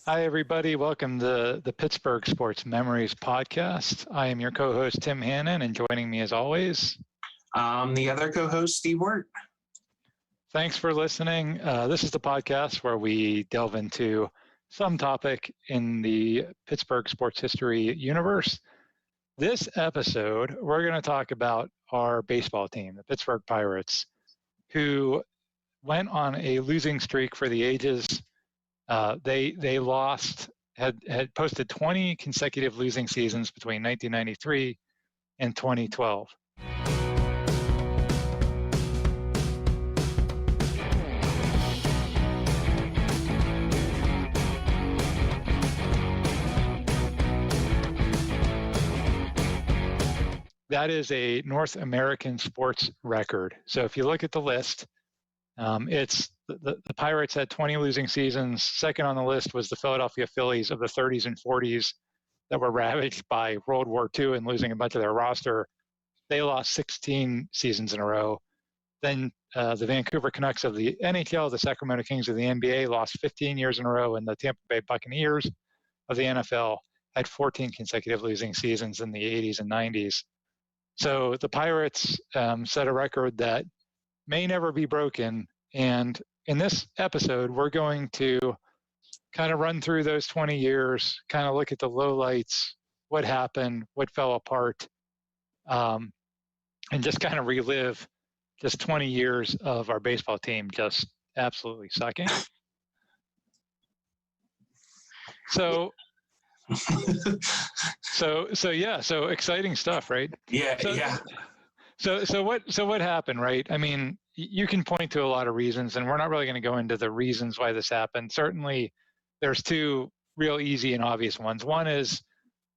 Hi, everybody. Welcome to the Pittsburgh Sports Memories podcast. I am your co-host, Tim Hannon, and joining me as always, the other co-host, Steve Wirt. Thanks for listening. This is the podcast where we delve into some topic in the Pittsburgh sports history universe. This episode, we're going to talk about our baseball team, the Pittsburgh Pirates, who went on a losing streak for the ages. They lost, had posted 20 consecutive losing seasons between 1993 and 2012. That is a North American sports record. So if you look at the list, it's the Pirates had 20 losing seasons. Second on the list was the Philadelphia Phillies of the 30s and 40s that were ravaged by World War II and losing a bunch of their roster. They lost 16 seasons in a row. Then the Vancouver Canucks of the NHL, the Sacramento Kings of the NBA lost 15 years in a row, and the Tampa Bay Buccaneers of the NFL had 14 consecutive losing seasons in the 80s and 90s. So the Pirates set a record that may never be broken. And in this episode, we're going to kind of run through those 20 years, kind of look at the lowlights, what happened, what fell apart, and just kind of relive just 20 years of our baseball team just absolutely sucking. So exciting stuff, right? Yeah. So what happened, right? I mean, you can point to a lot of reasons, and we're not really going to go into the reasons why this happened. Certainly, there's two real easy and obvious ones. One is,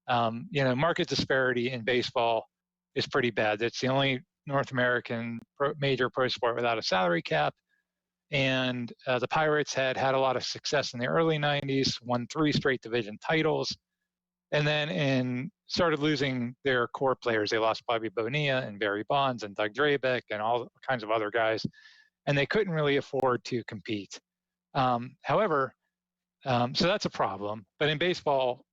market disparity in baseball is pretty bad. It's the only North American major pro sport without a salary cap. And the Pirates had a lot of success in the early 90s, won 3 straight division titles, and then started losing their core players. They lost Bobby Bonilla and Barry Bonds and Doug Drabek and all kinds of other guys, and they couldn't really afford to compete. However, so that's a problem. But in baseball,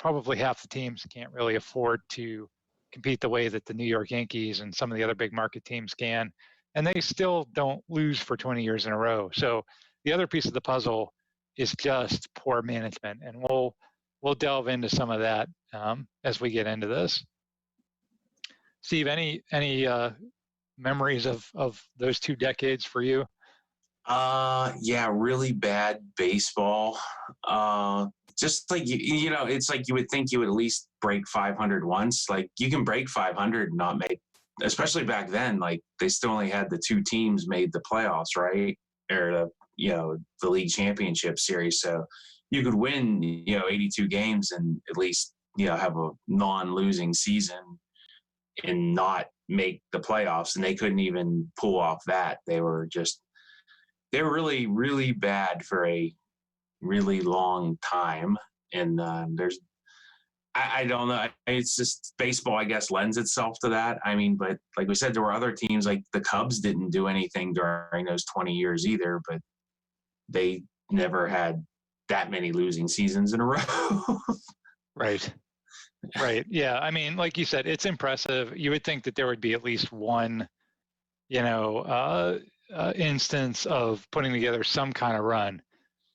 probably half the teams can't really afford to compete the way that the New York Yankees and some of the other big market teams can, and they still don't lose for 20 years in a row. So the other piece of the puzzle is just poor management, and we'll delve into some of that as we get into this. Steve, any memories of those 2 decades for you? Yeah, really bad baseball. Just like it's like you would think you would at least break 500 once. Like you can break 500 and not make, especially back then. Like they still only had the 2 teams made the playoffs, right? Or the league championship series. So you could win, 82 games and at least, have a non-losing season and not make the playoffs. And they couldn't even pull off that. They were really, really bad for a really long time. And I don't know. It's just baseball, I guess, lends itself to that. I mean, but like we said, there were other teams, like the Cubs didn't do anything during those 20 years either, but they never had that many losing seasons in a row. Right. Yeah. I mean, like you said, it's impressive. You would think that there would be at least one, instance of putting together some kind of run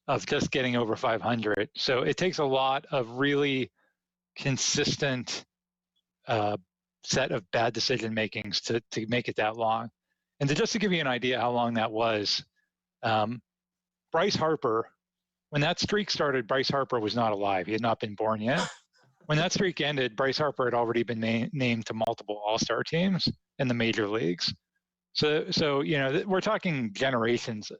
of just getting over 500. So it takes a lot of really consistent set of bad decision makings to make it that long. And to give you an idea how long that was, Bryce Harper, when that streak started, Bryce Harper was not alive. He had not been born yet. When that streak ended, Bryce Harper had already been named to multiple all-star teams in the major leagues. So we're talking generations.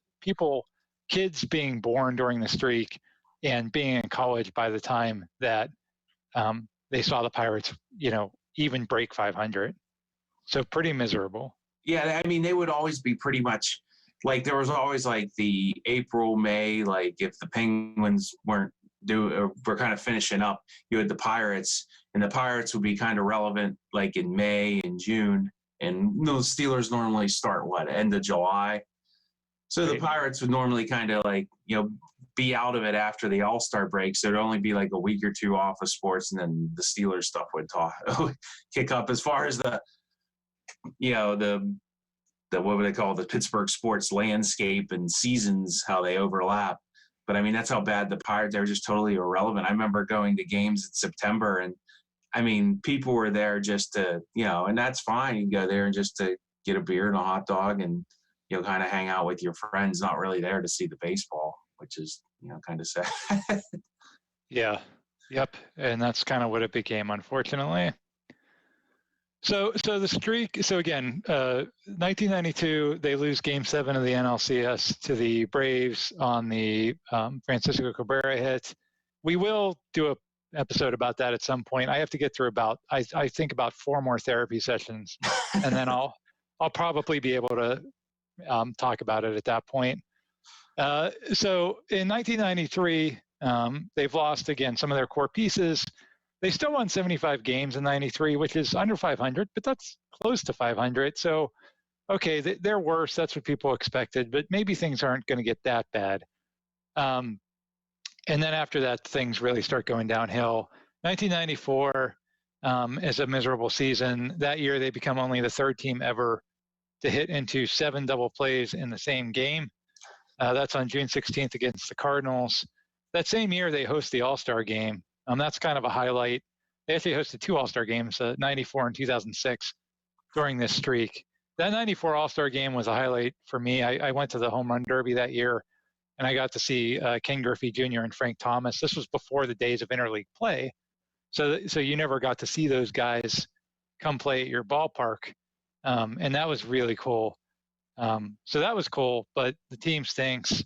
Kids being born during the streak and being in college by the time that they saw the Pirates, even break 500. So pretty miserable. Yeah, I mean, they would always be pretty much like there was always like the April, May, like if the Penguins were kind of finishing up, you had the Pirates, and the Pirates would be kind of relevant like in May and June. And those Steelers normally start end of July. So the Pirates would normally kind of be out of it after the All-Star break. So it'd only be like a week or two off of sports, and then the Steelers stuff would kick up as far as the what would they call the Pittsburgh sports landscape and seasons, how they overlap. But I mean, that's how bad the Pirates, they were just totally irrelevant. I remember going to games in September, and I mean, people were there just to, and that's fine. You can go there and just to get a beer and a hot dog and, kind of hang out with your friends, not really there to see the baseball, which is, kind of sad. Yeah. Yep. And that's kind of what it became, unfortunately. So the streak, so again, 1992, they lose Game 7 of the NLCS to the Braves on the Francisco Cabrera hit. We will do a episode about that at some point. I have to get through I think about 4 more therapy sessions, and then I'll probably be able to talk about it at that point. So in 1993, they've lost again some of their core pieces. They still won 75 games in 93, which is under 500, but that's close to 500. So, okay, they're worse. That's what people expected, but maybe things aren't going to get that bad. And then after that, things really start going downhill. 1994 is a miserable season. That year, they become only the 3rd team ever to hit into 7 double plays in the same game. That's on June 16th against the Cardinals. That same year, they host the All-Star game. That's kind of a highlight. They actually hosted 2 All-Star games, 94 and 2006, during this streak. That 94 All-Star game was a highlight for me. I went to the Home Run Derby that year, and I got to see Ken Griffey Jr. and Frank Thomas. This was before the days of interleague play, so you never got to see those guys come play at your ballpark, and that was really cool. So that was cool, but the team stinks.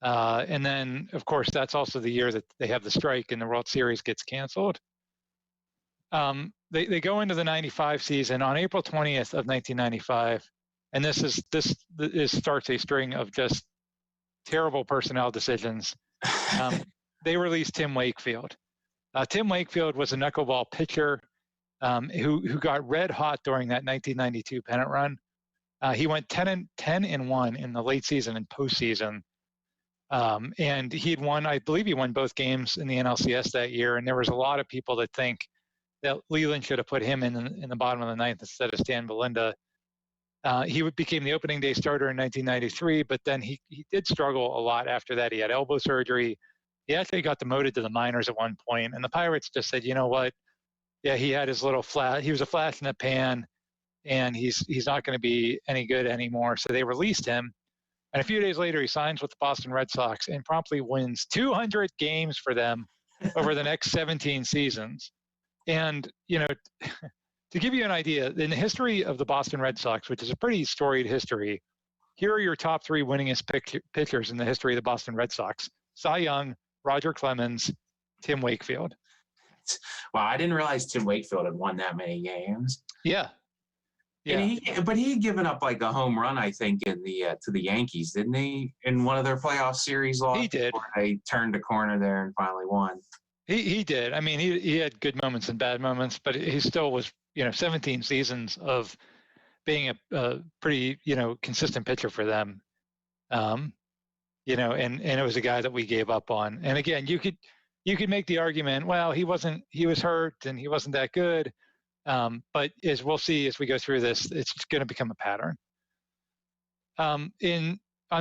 And then, of course, that's also the year that they have the strike and the World Series gets canceled. They go into the 95 season on April 20th of 1995, and this starts a string of just terrible personnel decisions. They released Tim Wakefield. Tim Wakefield was a knuckleball pitcher who got red hot during that 1992 pennant run. He went 10-1 in the late season and postseason. And I believe he won both games in the NLCS that year. And there was a lot of people that think that Leland should have put him in the bottom of the 9th instead of Stan Belinda. He became the opening day starter in 1993, but then he did struggle a lot after that. He had elbow surgery. He actually got demoted to the minors at one point, and the Pirates just said, you know what? Yeah, he had his little flash. He was a flash in the pan, and he's not going to be any good anymore. So they released him. And a few days later, he signs with the Boston Red Sox and promptly wins 200 games for them over the next 17 seasons. And, to give you an idea, in the history of the Boston Red Sox, which is a pretty storied history, here are your top 3 winningest pitchers in the history of the Boston Red Sox: Cy Young, Roger Clemens, Tim Wakefield. Wow, I didn't realize Tim Wakefield had won that many games. Yeah. Yeah. But he had given up like a home run, I think, to the Yankees, didn't he? In one of their playoff series loss. He did. They turned a corner there and finally won. He did. I mean, he had good moments and bad moments, but he still was, 17 seasons of being a pretty, consistent pitcher for them. And it was a guy that we gave up on. And again, you could make the argument, well, he was hurt and he wasn't that good. But as we'll see as we go through this, it's going to become a pattern. On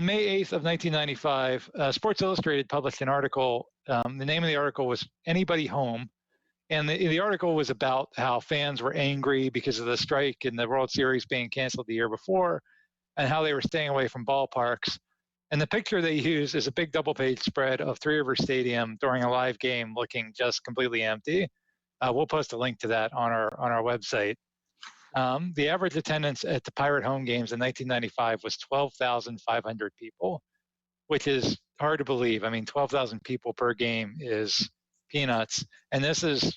May 8th of 1995, Sports Illustrated published an article. The name of the article was "Anybody Home?" And the article was about how fans were angry because of the strike and the World Series being canceled the year before, and how they were staying away from ballparks. And the picture they use is a big double-page spread of Three Rivers Stadium during a live game looking just completely empty. We'll post a link to that on our website. The average attendance at the Pirate home games in 1995 was 12,500 people, which is hard to believe. I mean, 12,000 people per game is peanuts. And this is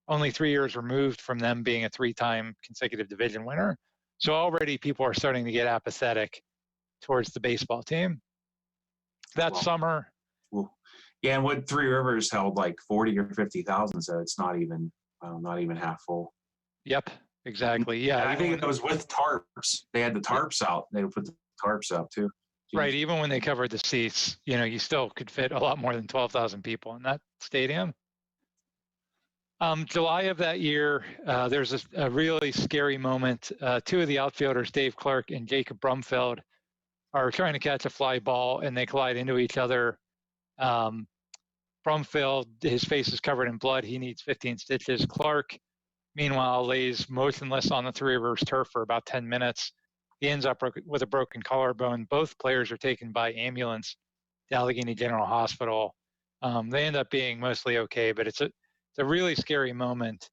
only 3 years removed from them being a 3-time consecutive division winner. So already people are starting to get apathetic towards the baseball team. That summer. Yeah, and what Three Rivers held like 40 or 50,000, so it's not even half full. Yep, exactly. Yeah, and I think it was with tarps. They had the tarps out. They would put the tarps up too. Right. Even when they covered the seats, you still could fit a lot more than 12,000 people in that stadium. July of that year, there's a really scary moment. Two of the outfielders, Dave Clark and Jacob Brumfeld, are trying to catch a fly ball, and they collide into each other. Brumfeld, his face is covered in blood. He needs 15 stitches. Clark, meanwhile, lays motionless on the Three Rivers turf for about 10 minutes. He ends up with a broken collarbone. Both players are taken by ambulance to Allegheny General Hospital. They end up being mostly okay, but it's a really scary moment,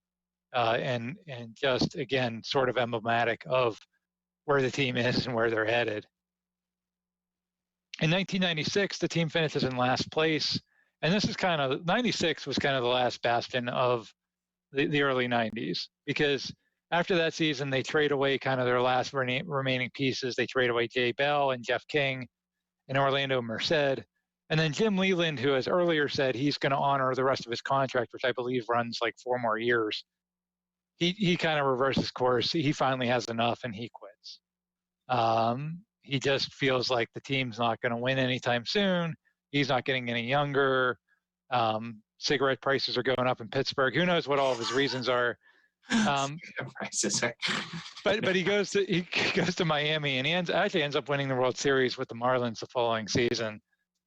and just, again, sort of emblematic of where the team is and where they're headed. In 1996, the team finishes in last place, and this is 96 was kind of the last bastion of the early 90s, because after that season, they trade away kind of their last remaining pieces. They trade away Jay Bell and Jeff King and Orlando Merced. And then Jim Leland, who has earlier said he's going to honor the rest of his contract, which I believe runs like 4 more years, he kind of reverses course. He finally has enough and he quits. He just feels like the team's not going to win anytime soon. He's not getting any younger. Cigarette prices are going up in Pittsburgh. Who knows what all of his reasons are. But he goes to Miami, and he actually ends up winning the World Series with the Marlins the following season.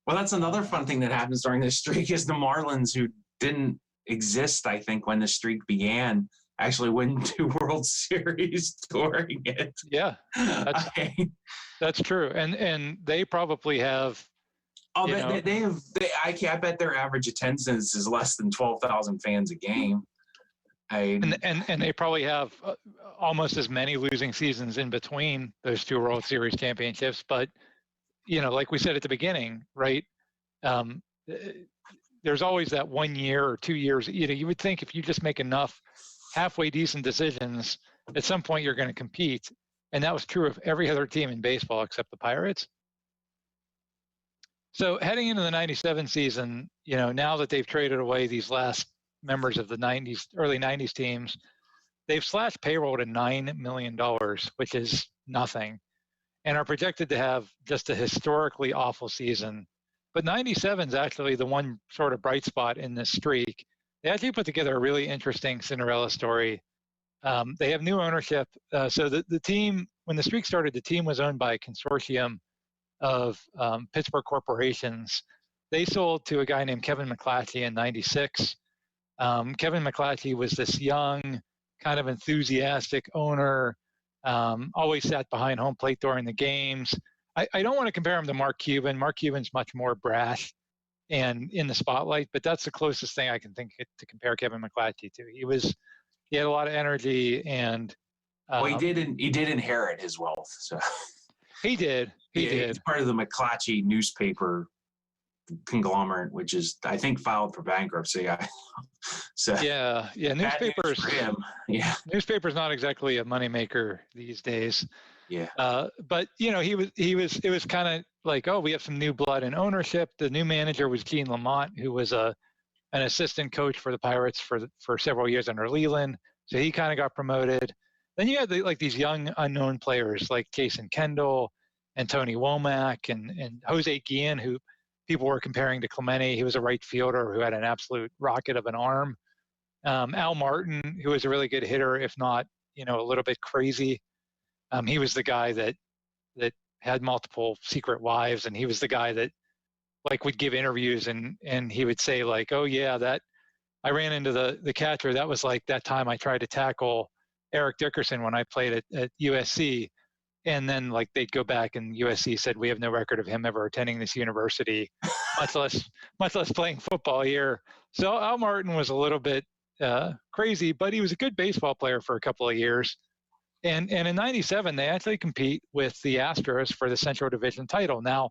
Well, that's another fun thing that happens during this streak is the Marlins, who didn't exist, I think, when the streak began, actually win 2 World Series during it. Yeah, that's true, and they probably have. Oh, I bet their average attendance is less than 12,000 fans a game. And they probably have almost as many losing seasons in between those 2 World Series championships. But, like we said at the beginning, right, there's always that 1 year or 2 years. You would think if you just make enough halfway decent decisions, at some point you're going to compete. And that was true of every other team in baseball except the Pirates. So heading into the 97 season, now that they've traded away these last members of the early 90s teams, they've slashed payroll to $9 million, which is nothing, and are projected to have just a historically awful season. But 97 is actually the one sort of bright spot in this streak. They actually put together a really interesting Cinderella story. They have new ownership. So the team, when the streak started, the team was owned by a consortium of Pittsburgh corporations. They sold to a guy named Kevin McClatchy in 96. Kevin McClatchy was this young, kind of enthusiastic owner, always sat behind home plate during the games. I don't want to compare him to Mark Cuban. Mark Cuban's much more brash and in the spotlight, but that's the closest thing I can think to compare Kevin McClatchy to. He had a lot of energy, and he did inherit his wealth. So he did. He did. He's part of the McClatchy newspaper conglomerate, which is, I think, filed for bankruptcy. So yeah, newspapers. Newspapers not exactly a moneymaker these days. Yeah. But it was kind of like, oh, we have some new blood in ownership. The new manager was Gene Lamont, who was an assistant coach for the Pirates for several years under Leland. So he kind of got promoted. Then you had these young unknown players like Jason Kendall and Tony Womack and Jose Guillen, who people were comparing to Clemente. He was a right fielder who had an absolute rocket of an arm. Al Martin, who was a really good hitter, if not, a little bit crazy. He was the guy that had multiple secret wives, and he was the guy that would give interviews and he would say like, oh yeah, that I ran into the catcher. That was like that time I tried to tackle Eric Dickerson when I played at USC. And then they'd go back and USC said, we have no record of him ever attending this university, much less playing football here. So Al Martin was a little bit crazy, but he was a good baseball player for a couple of years. And in 97, they actually compete with the Astros for the Central Division title. Now,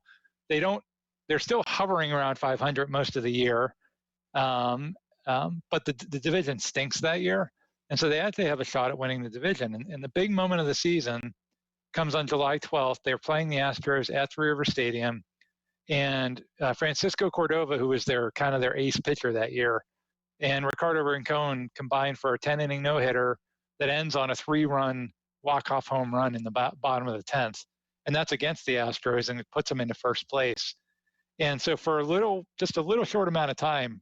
they're still hovering around 500 most of the year. But the division stinks that year. And so they actually have a shot at winning the division. And the big moment of the season comes on July 12th. They're playing the Astros at Three River Stadium. And Francisco Cordova, who was their ace pitcher that year, and Ricardo Rincon combined for a 10-inning no-hitter that ends on a 3-run walk-off home run in the bottom of the 10th. and that's against the Astros, and it puts them into first place. And so for just a little short amount of time,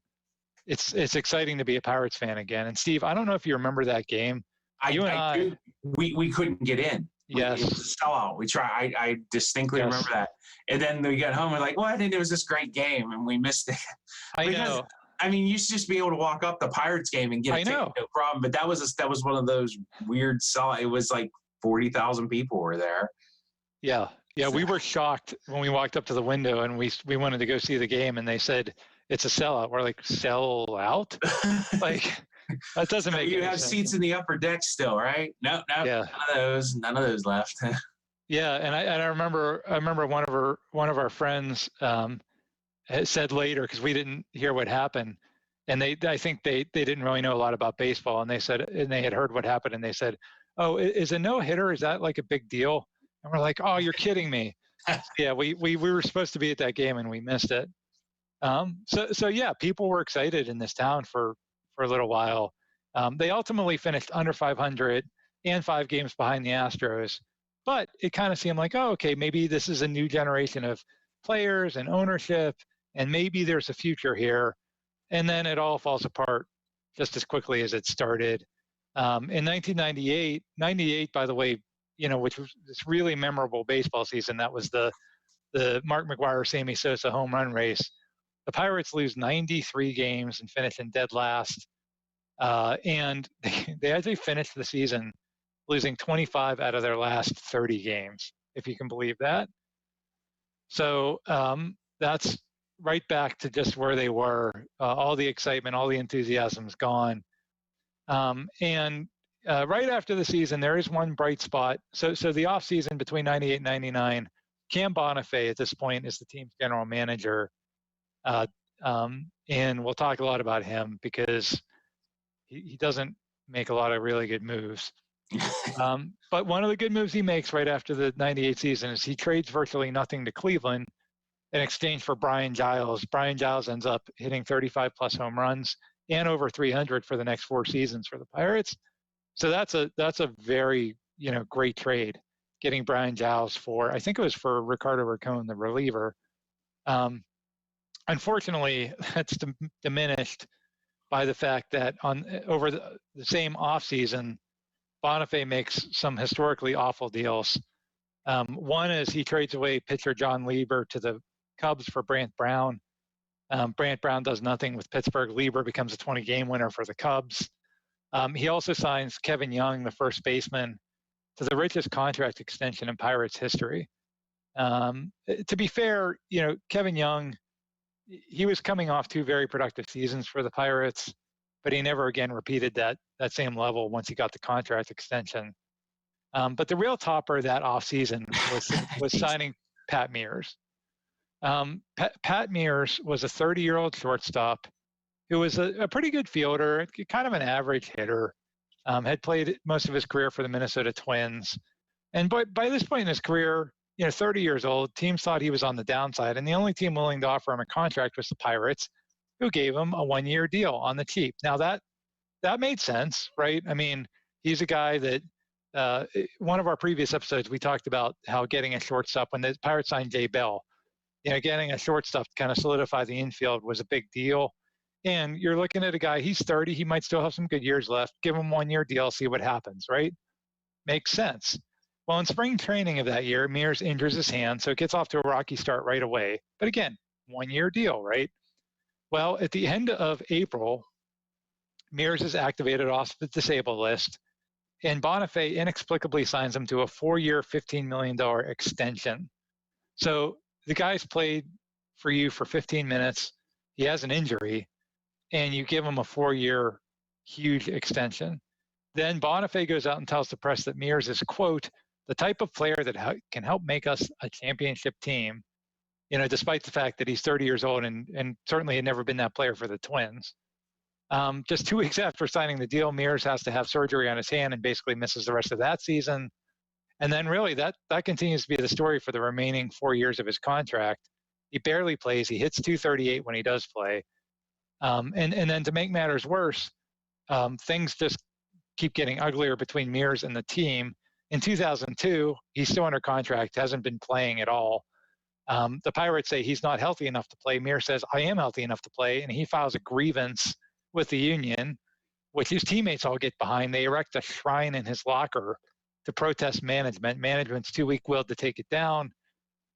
it's exciting to be a Pirates fan again. And Steve, I don't know if you remember that game. You and I do. We couldn't get in. Yes. It was a sellout. We tried. I distinctly remember that. And then we got home. We're like, "What? And it was this great game, and we missed it." I know. I mean, you used to just be able to walk up the Pirates game and get a ticket, no problem. But that was one of those weird sellouts. It was like 40,000 people were there. Yeah. Yeah, we were shocked when we walked up to the window and we wanted to go see the game, and they said it's a sellout. We're like, sell out? Like, that doesn't make any sense. You have seats in the upper deck still, right? No, yeah. None of those left. Yeah, and I remember one of our friends said later, because we didn't hear what happened, and I think they didn't really know a lot about baseball, and they had heard what happened, and they said, "Oh, is a no-hitter, is that like a big deal?" And we're like, "Oh, you're kidding me." Yeah, we were supposed to be at that game and we missed it. So yeah, people were excited in this town for a little while. They ultimately finished under 500 and 5 games behind the Astros, but it kind of seemed like, oh, okay, maybe this is a new generation of players and ownership, and maybe there's a future here. And then it all falls apart just as quickly as it started. In 1998, by the way, which was this really memorable baseball season. That was the Mark McGwire, Sammy Sosa home run race. The Pirates lose 93 games and finish in dead last. And they actually finished the season losing 25 out of their last 30 games, if you can believe that. So that's right back to just where they were. All the excitement, all the enthusiasm's gone. And right after the season, there is one bright spot. So the off season between 98 and 99, Cam Bonifay at this point is the team's general manager. And we'll talk a lot about him because he doesn't make a lot of really good moves. But one of the good moves he makes right after the 98 season is he trades virtually nothing to Cleveland in exchange for Brian Giles. Brian Giles ends up hitting 35 plus home runs and over 300 for the next 4 seasons for the Pirates. So that's a very, great trade, getting Brian Giles for, I think it was for Ricardo Racone, the reliever. Unfortunately, that's diminished by the fact that over the same offseason, Bonifay makes some historically awful deals. One is he trades away pitcher John Lieber to the Cubs for Brant Brown. Brant Brown does nothing with Pittsburgh. Lieber becomes a 20-game winner for the Cubs. He also signs Kevin Young, the first baseman, to the richest contract extension in Pirates history. To be fair, Kevin Young, he was coming off 2 very productive seasons for the Pirates, but he never again repeated that same level once he got the contract extension. But the real topper that offseason was signing Pat Mears. Pat Mears was a 30-year-old shortstop who was a pretty good fielder, kind of an average hitter, had played most of his career for the Minnesota Twins. And by this point in his career, 30 years old, teams thought he was on the downside. And the only team willing to offer him a contract was the Pirates, who gave him a 1-year deal on the cheap. Now, that made sense, right? I mean, he's a guy that one of our previous episodes, we talked about how getting a shortstop, when the Pirates signed Jay Bell, getting a shortstop to kind of solidify the infield was a big deal. And you're looking at a guy, he's 30, he might still have some good years left. Give him 1-year deal, see what happens, right? Makes sense. Well, in spring training of that year, Mears injures his hand, so it gets off to a rocky start right away. But again, 1-year deal, right? Well, at the end of April, Mears is activated off the disabled list, and Bonifay inexplicably signs him to a 4-year, $15 million extension. So the guy's played for you for 15 minutes. He has an injury, and you give him a 4-year huge extension. Then Bonifay goes out and tells the press that Mears is, quote, the type of player that can help make us a championship team, despite the fact that he's 30 years old and certainly had never been that player for the Twins. Just 2 weeks after signing the deal, Mears has to have surgery on his hand and basically misses the rest of that season. And then really that continues to be the story for the remaining 4 years of his contract. He barely plays. He hits .238 when he does play. And then to make matters worse, things just keep getting uglier between Mears and the team. In 2002, he's still under contract, hasn't been playing at all. The Pirates say he's not healthy enough to play. Mears says, I am healthy enough to play. And he files a grievance with the union, which his teammates all get behind. They erect a shrine in his locker to protest management. Management's too weak-willed to take it down.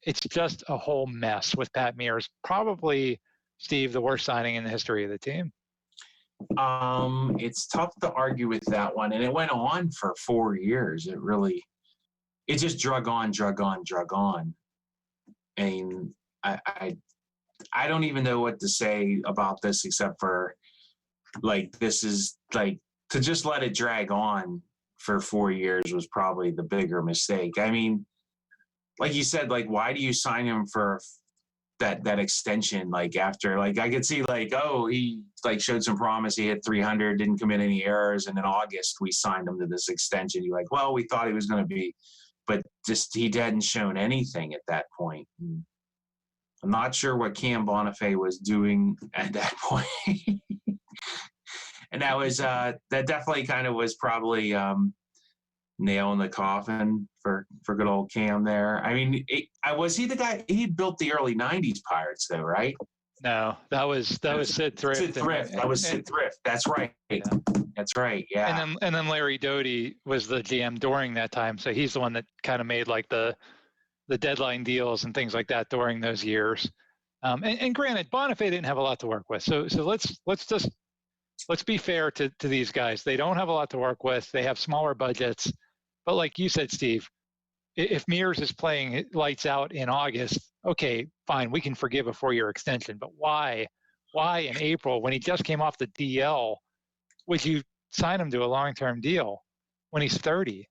It's just a whole mess with Pat Mears. Probably, Steve, the worst signing in the history of the team. It's tough to argue with that one. And it went on for 4 years. It just drug on. And I don't even know what to say about this except for, like, this is like, to just let it drag on for 4 years was probably the bigger mistake. I mean, like you said, like, why do you sign him for that extension? Like, after, like, I could see, like, oh, he like showed some promise, he hit 300, didn't commit any errors, and in August we signed him to this extension. You're like, well, we thought he was going to be, but just he hadn't shown anything at that point. And I'm not sure what Cam Bonifay was doing at that point. And that was that definitely kind of was probably nail in the coffin for good old Cam there. I mean, was he the guy? He built the early '90s Pirates, though, right? No, that was Sid Thrift. Sid Thrift. That was Sid Thrift. That's right. Yeah. That's right. Yeah. And then Larry Doty was the GM during that time, so he's the one that kind of made like the deadline deals and things like that during those years. And granted, Bonifay didn't have a lot to work with, so let's be fair to these guys. They don't have a lot to work with. They have smaller budgets. But like you said, Steve, if Mears is playing lights out in August, okay, fine, we can forgive a 4-year extension. But why in April, when he just came off the DL, would you sign him to a long-term deal when he's 30?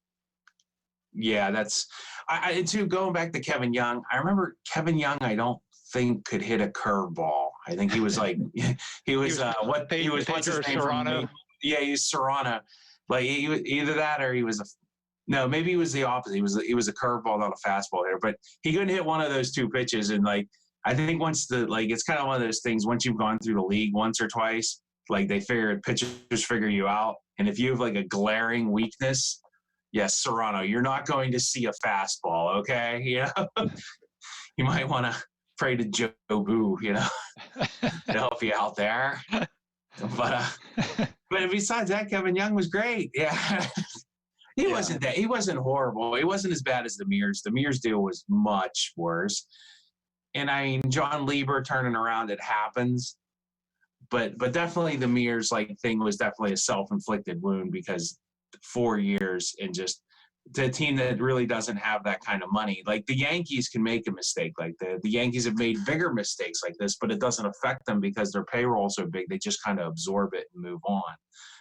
Yeah, that's too, going back to Kevin Young. I remember Kevin Young, I don't think could hit a curveball. I think he was like what's his name from? Yeah, he's Serrano. Like, he was either that or he was no, maybe he was the opposite. He was a curveball, not a fastball hitter. But he couldn't hit one of those two pitches. And, like, I think it's kind of one of those things, once you've gone through the league once or twice, like, pitchers figure you out. And if you have like a glaring weakness, yes, Serrano, you're not going to see a fastball, okay? You know, you might want to pray to Joe Boo, you know, to help you out there. But besides that, Kevin Young was great. Yeah. He wasn't horrible. He wasn't as bad as the Mears. The Mears deal was much worse. And I mean, John Lieber turning around, it happens. But definitely the Mears thing was definitely a self-inflicted wound, because 4 years and just the team that really doesn't have that kind of money. Like, the Yankees can make a mistake like that. The Yankees have made bigger mistakes like this, but it doesn't affect them because their payroll is so big. They just kind of absorb it and move on.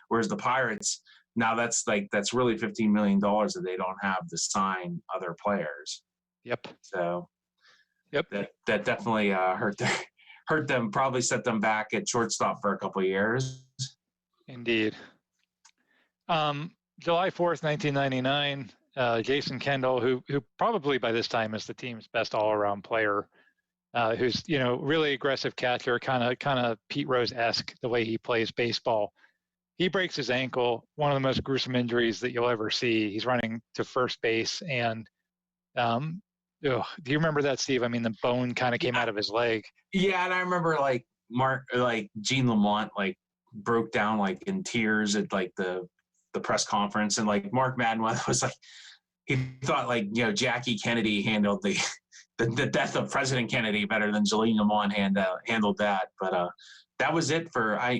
Whereas the Pirates, now that's really $15 million that they don't have to sign other players. Yep. So yep, that definitely hurt them, probably set them back at shortstop for a couple of years. Indeed. July 4th, 1999, Jason Kendall, who probably by this time is the team's best all-around player, who's, really aggressive catcher, kind of Pete Rose-esque the way he plays baseball. He breaks his ankle, one of the most gruesome injuries that you'll ever see. He's running to first base, and do you remember that, Steve? I mean, the bone kind of came out of his leg. Yeah, and I remember Gene Lamont broke down in tears at the press conference, and Mark Madden was he thought Jackie Kennedy handled the death of President Kennedy better than Gene Lamont handled that, but that was it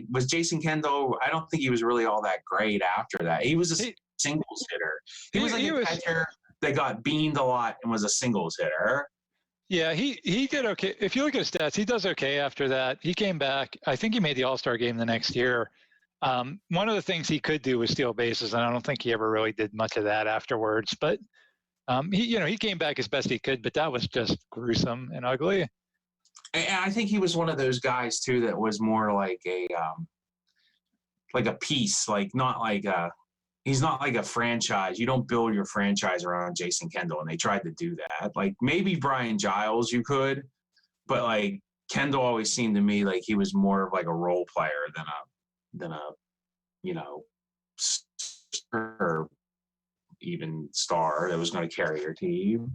was Jason Kendall. I don't think he was really all that great after that. He was a singles hitter. He was a catcher that got beaned a lot and was a singles hitter. Yeah, he did okay. If you look at his stats, he does okay after that. He came back. I think he made the All-Star game the next year. One of the things he could do was steal bases, and I don't think he ever really did much of that afterwards. But he came back as best he could, but that was just gruesome and ugly. And I think he was one of those guys too that was more like a piece, he's not like a franchise. You don't build your franchise around Jason Kendall, and they tried to do that. Maybe Brian Giles you could, but Kendall always seemed to me like he was more of a role player than a even star that was going to carry your team,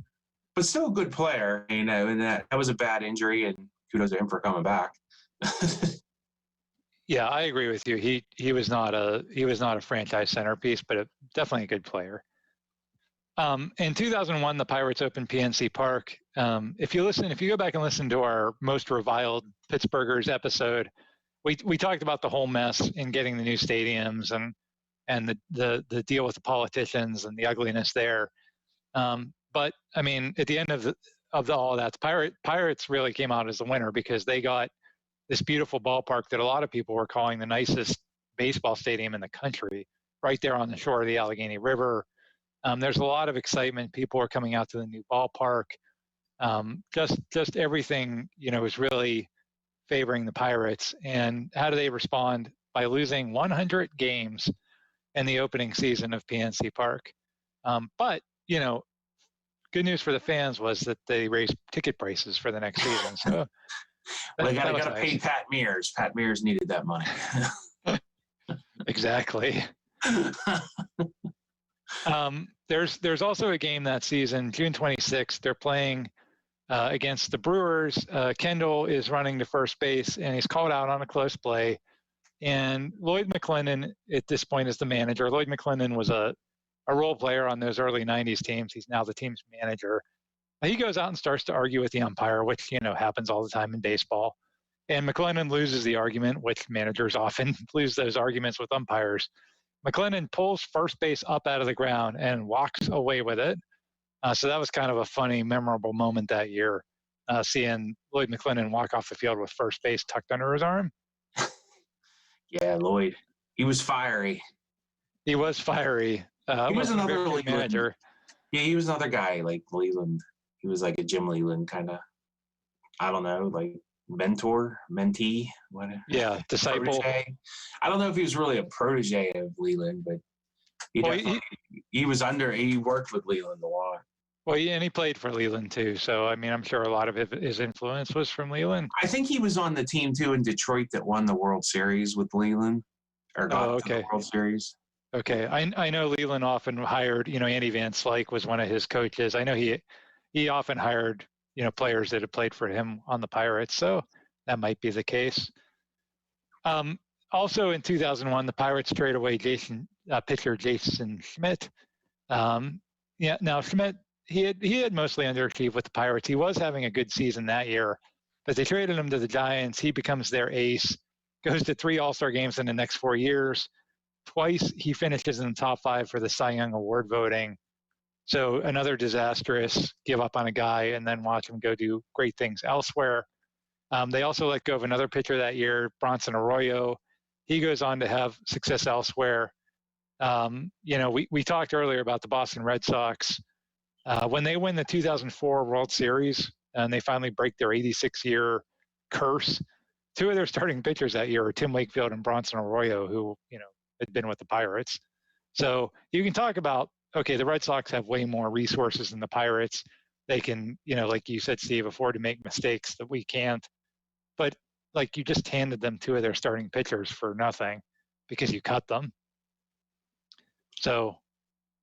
but still a good player, you know. And that was a bad injury, and kudos to him for coming back. Yeah, I agree with you. He was not a franchise centerpiece, but definitely a good player. In 2001, the Pirates opened PNC Park. If you go back and listen to our most reviled Pittsburghers episode, we talked about the whole mess in getting the new stadiums and the deal with the politicians and the ugliness there. But I mean, at the end of all of that, the Pirates really came out as the winner because they got this beautiful ballpark that a lot of people were calling the nicest baseball stadium in the country, right there on the shore of the Allegheny River. There's a lot of excitement. People are coming out to the new ballpark. Just everything, is really favoring the Pirates. And how do they respond? By losing 100 games in the opening season of PNC Park. But, good news for the fans was that they raised ticket prices for the next season. So they got to pay Pat Mears. Pat Mears needed that money. Exactly. There's also a game that season, June 26th. They're playing against the Brewers. Kendall is running to first base, and he's called out on a close play. And Lloyd McClendon, at this point, is the manager. Lloyd McClendon was a role player on those early 90s teams. He's now the team's manager. He goes out and starts to argue with the umpire, which, happens all the time in baseball. And McClendon loses the argument, which managers often lose those arguments with umpires. McClendon pulls first base up out of the ground and walks away with it. So that was kind of a funny, memorable moment that year, seeing Lloyd McClendon walk off the field with first base tucked under his arm. Yeah, Lloyd. He was fiery. He was fiery. He was another manager. Yeah, he was another guy like Leland. He was like a Jim Leland kind of, I don't know, like mentor, mentee, whatever. Yeah, disciple. Protege. I don't know if he was really a protege of Leland, but he worked with Leland a lot. Well, and he played for Leland too. So, I mean, I'm sure a lot of his influence was from Leland. I think he was on the team too in Detroit that won the World Series with Leland, or got to the World Series. Okay, I know Leland often hired, Andy Van Slyke was one of his coaches. I know he often hired, players that had played for him on the Pirates, so that might be the case. Also in 2001, the Pirates trade away pitcher Jason Schmidt. Now Schmidt, he had mostly underachieved with the Pirates. He was having a good season that year, but they traded him to the Giants. He becomes their ace, goes to 3 All-Star games in the next 4 years. Twice he finishes in the top 5 for the Cy Young Award voting. So another disastrous give up on a guy and then watch him go do great things elsewhere. They also let go of another pitcher that year, Bronson Arroyo. He goes on to have success elsewhere. We talked earlier about the Boston Red Sox. When they win the 2004 World Series and they finally break their 86-year curse, 2 of their starting pitchers that year are Tim Wakefield and Bronson Arroyo, who, had been with the Pirates. So you can talk about, okay, the Red Sox have way more resources than the Pirates. They can, like you said, Steve, afford to make mistakes that we can't. But like you just handed them 2 of their starting pitchers for nothing because you cut them. So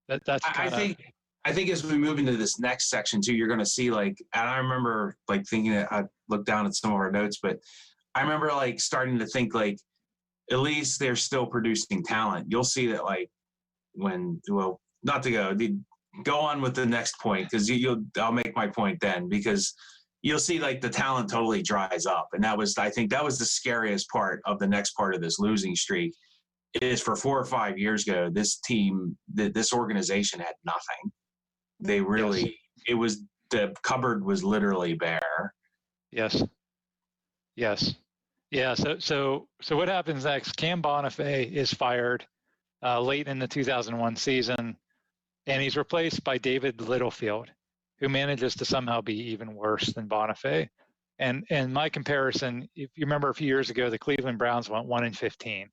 that's kind of. I think as we move into this next section too, you're going to see and I remember thinking that I looked down at some of our notes, but I remember starting to think at least they're still producing talent. You'll see that not to go on with the next point because I'll make my point then because you'll see the talent totally dries up. And I think that was the scariest part of the next part of this losing streak is for 4 or 5 years ago, this team, this organization had nothing. They really, yes. The cupboard was literally bare. Yes. Yeah. So what happens next? Cam Bonifay is fired late in the 2001 season, and he's replaced by David Littlefield, who manages to somehow be even worse than Bonifay. And my comparison, if you remember a few years ago, the Cleveland Browns went 1-15,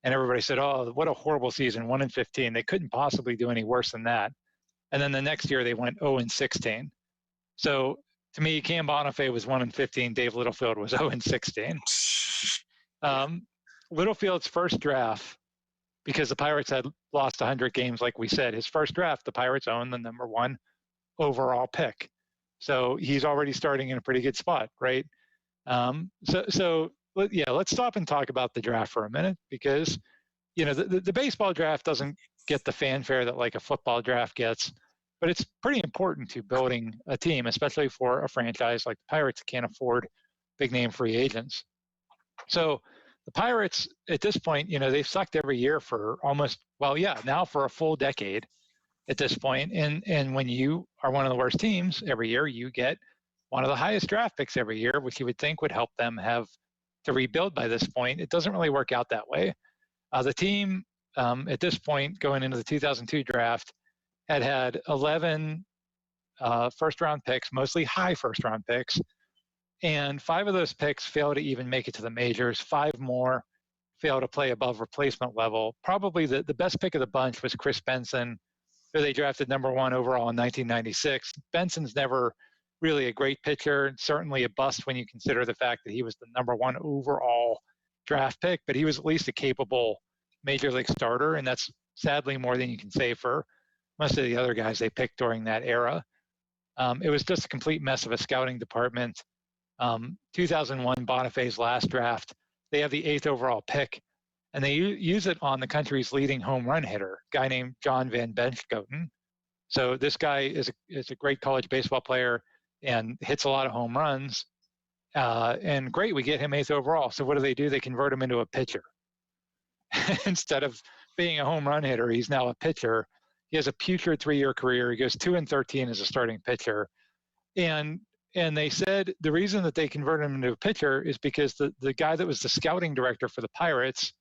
and everybody said, "Oh, what a horrible season, 1-15. They couldn't possibly do any worse than that." And then the next year they went 0-16. So to me, Cam Bonifay was 1-15. Dave Littlefield was 0-16. Littlefield's first draft because the Pirates had lost 100 games, like we said. His first draft, the Pirates owned the number 1 overall pick. So he's already starting in a pretty good spot, right? Let's stop and talk about the draft for a minute, because the baseball draft doesn't get the fanfare that like a football draft gets, but it's pretty important to building a team, especially for a franchise like the Pirates that can't afford big name free agents. So the Pirates at this point, they've sucked every year for now for a full decade at this point. And when you are one of the worst teams every year, you get one of the highest draft picks every year, which you would think would help them have to rebuild by this point. It doesn't really work out that way. The team at this point, going into the 2002 draft, had 11 first-round picks, mostly high first-round picks, and 5 of those picks failed to even make it to the majors. 5 more failed to play above replacement level. Probably the best pick of the bunch was Chris Benson, who they drafted number 1 overall in 1996. Benson's never really a great pitcher, certainly a bust when you consider the fact that he was the number 1 overall draft pick, but he was at least a capable major league starter, and that's sadly more than you can say for most of the other guys they picked during that era. It was just a complete mess of a scouting department. 2001, Bonifay's last draft, they have the 8th overall pick, and they use it on the country's leading home run hitter, a guy named John Van Benschkoten. So this guy is a great college baseball player and hits a lot of home runs. And great, we get him 8th overall. So what do? They convert him into a pitcher. Instead of being a home run hitter, he's now a pitcher. He has a putrid 3-year career. He goes 2-13 as a starting pitcher. And they said the reason that they converted him into a pitcher is because the guy that was the scouting director for the Pirates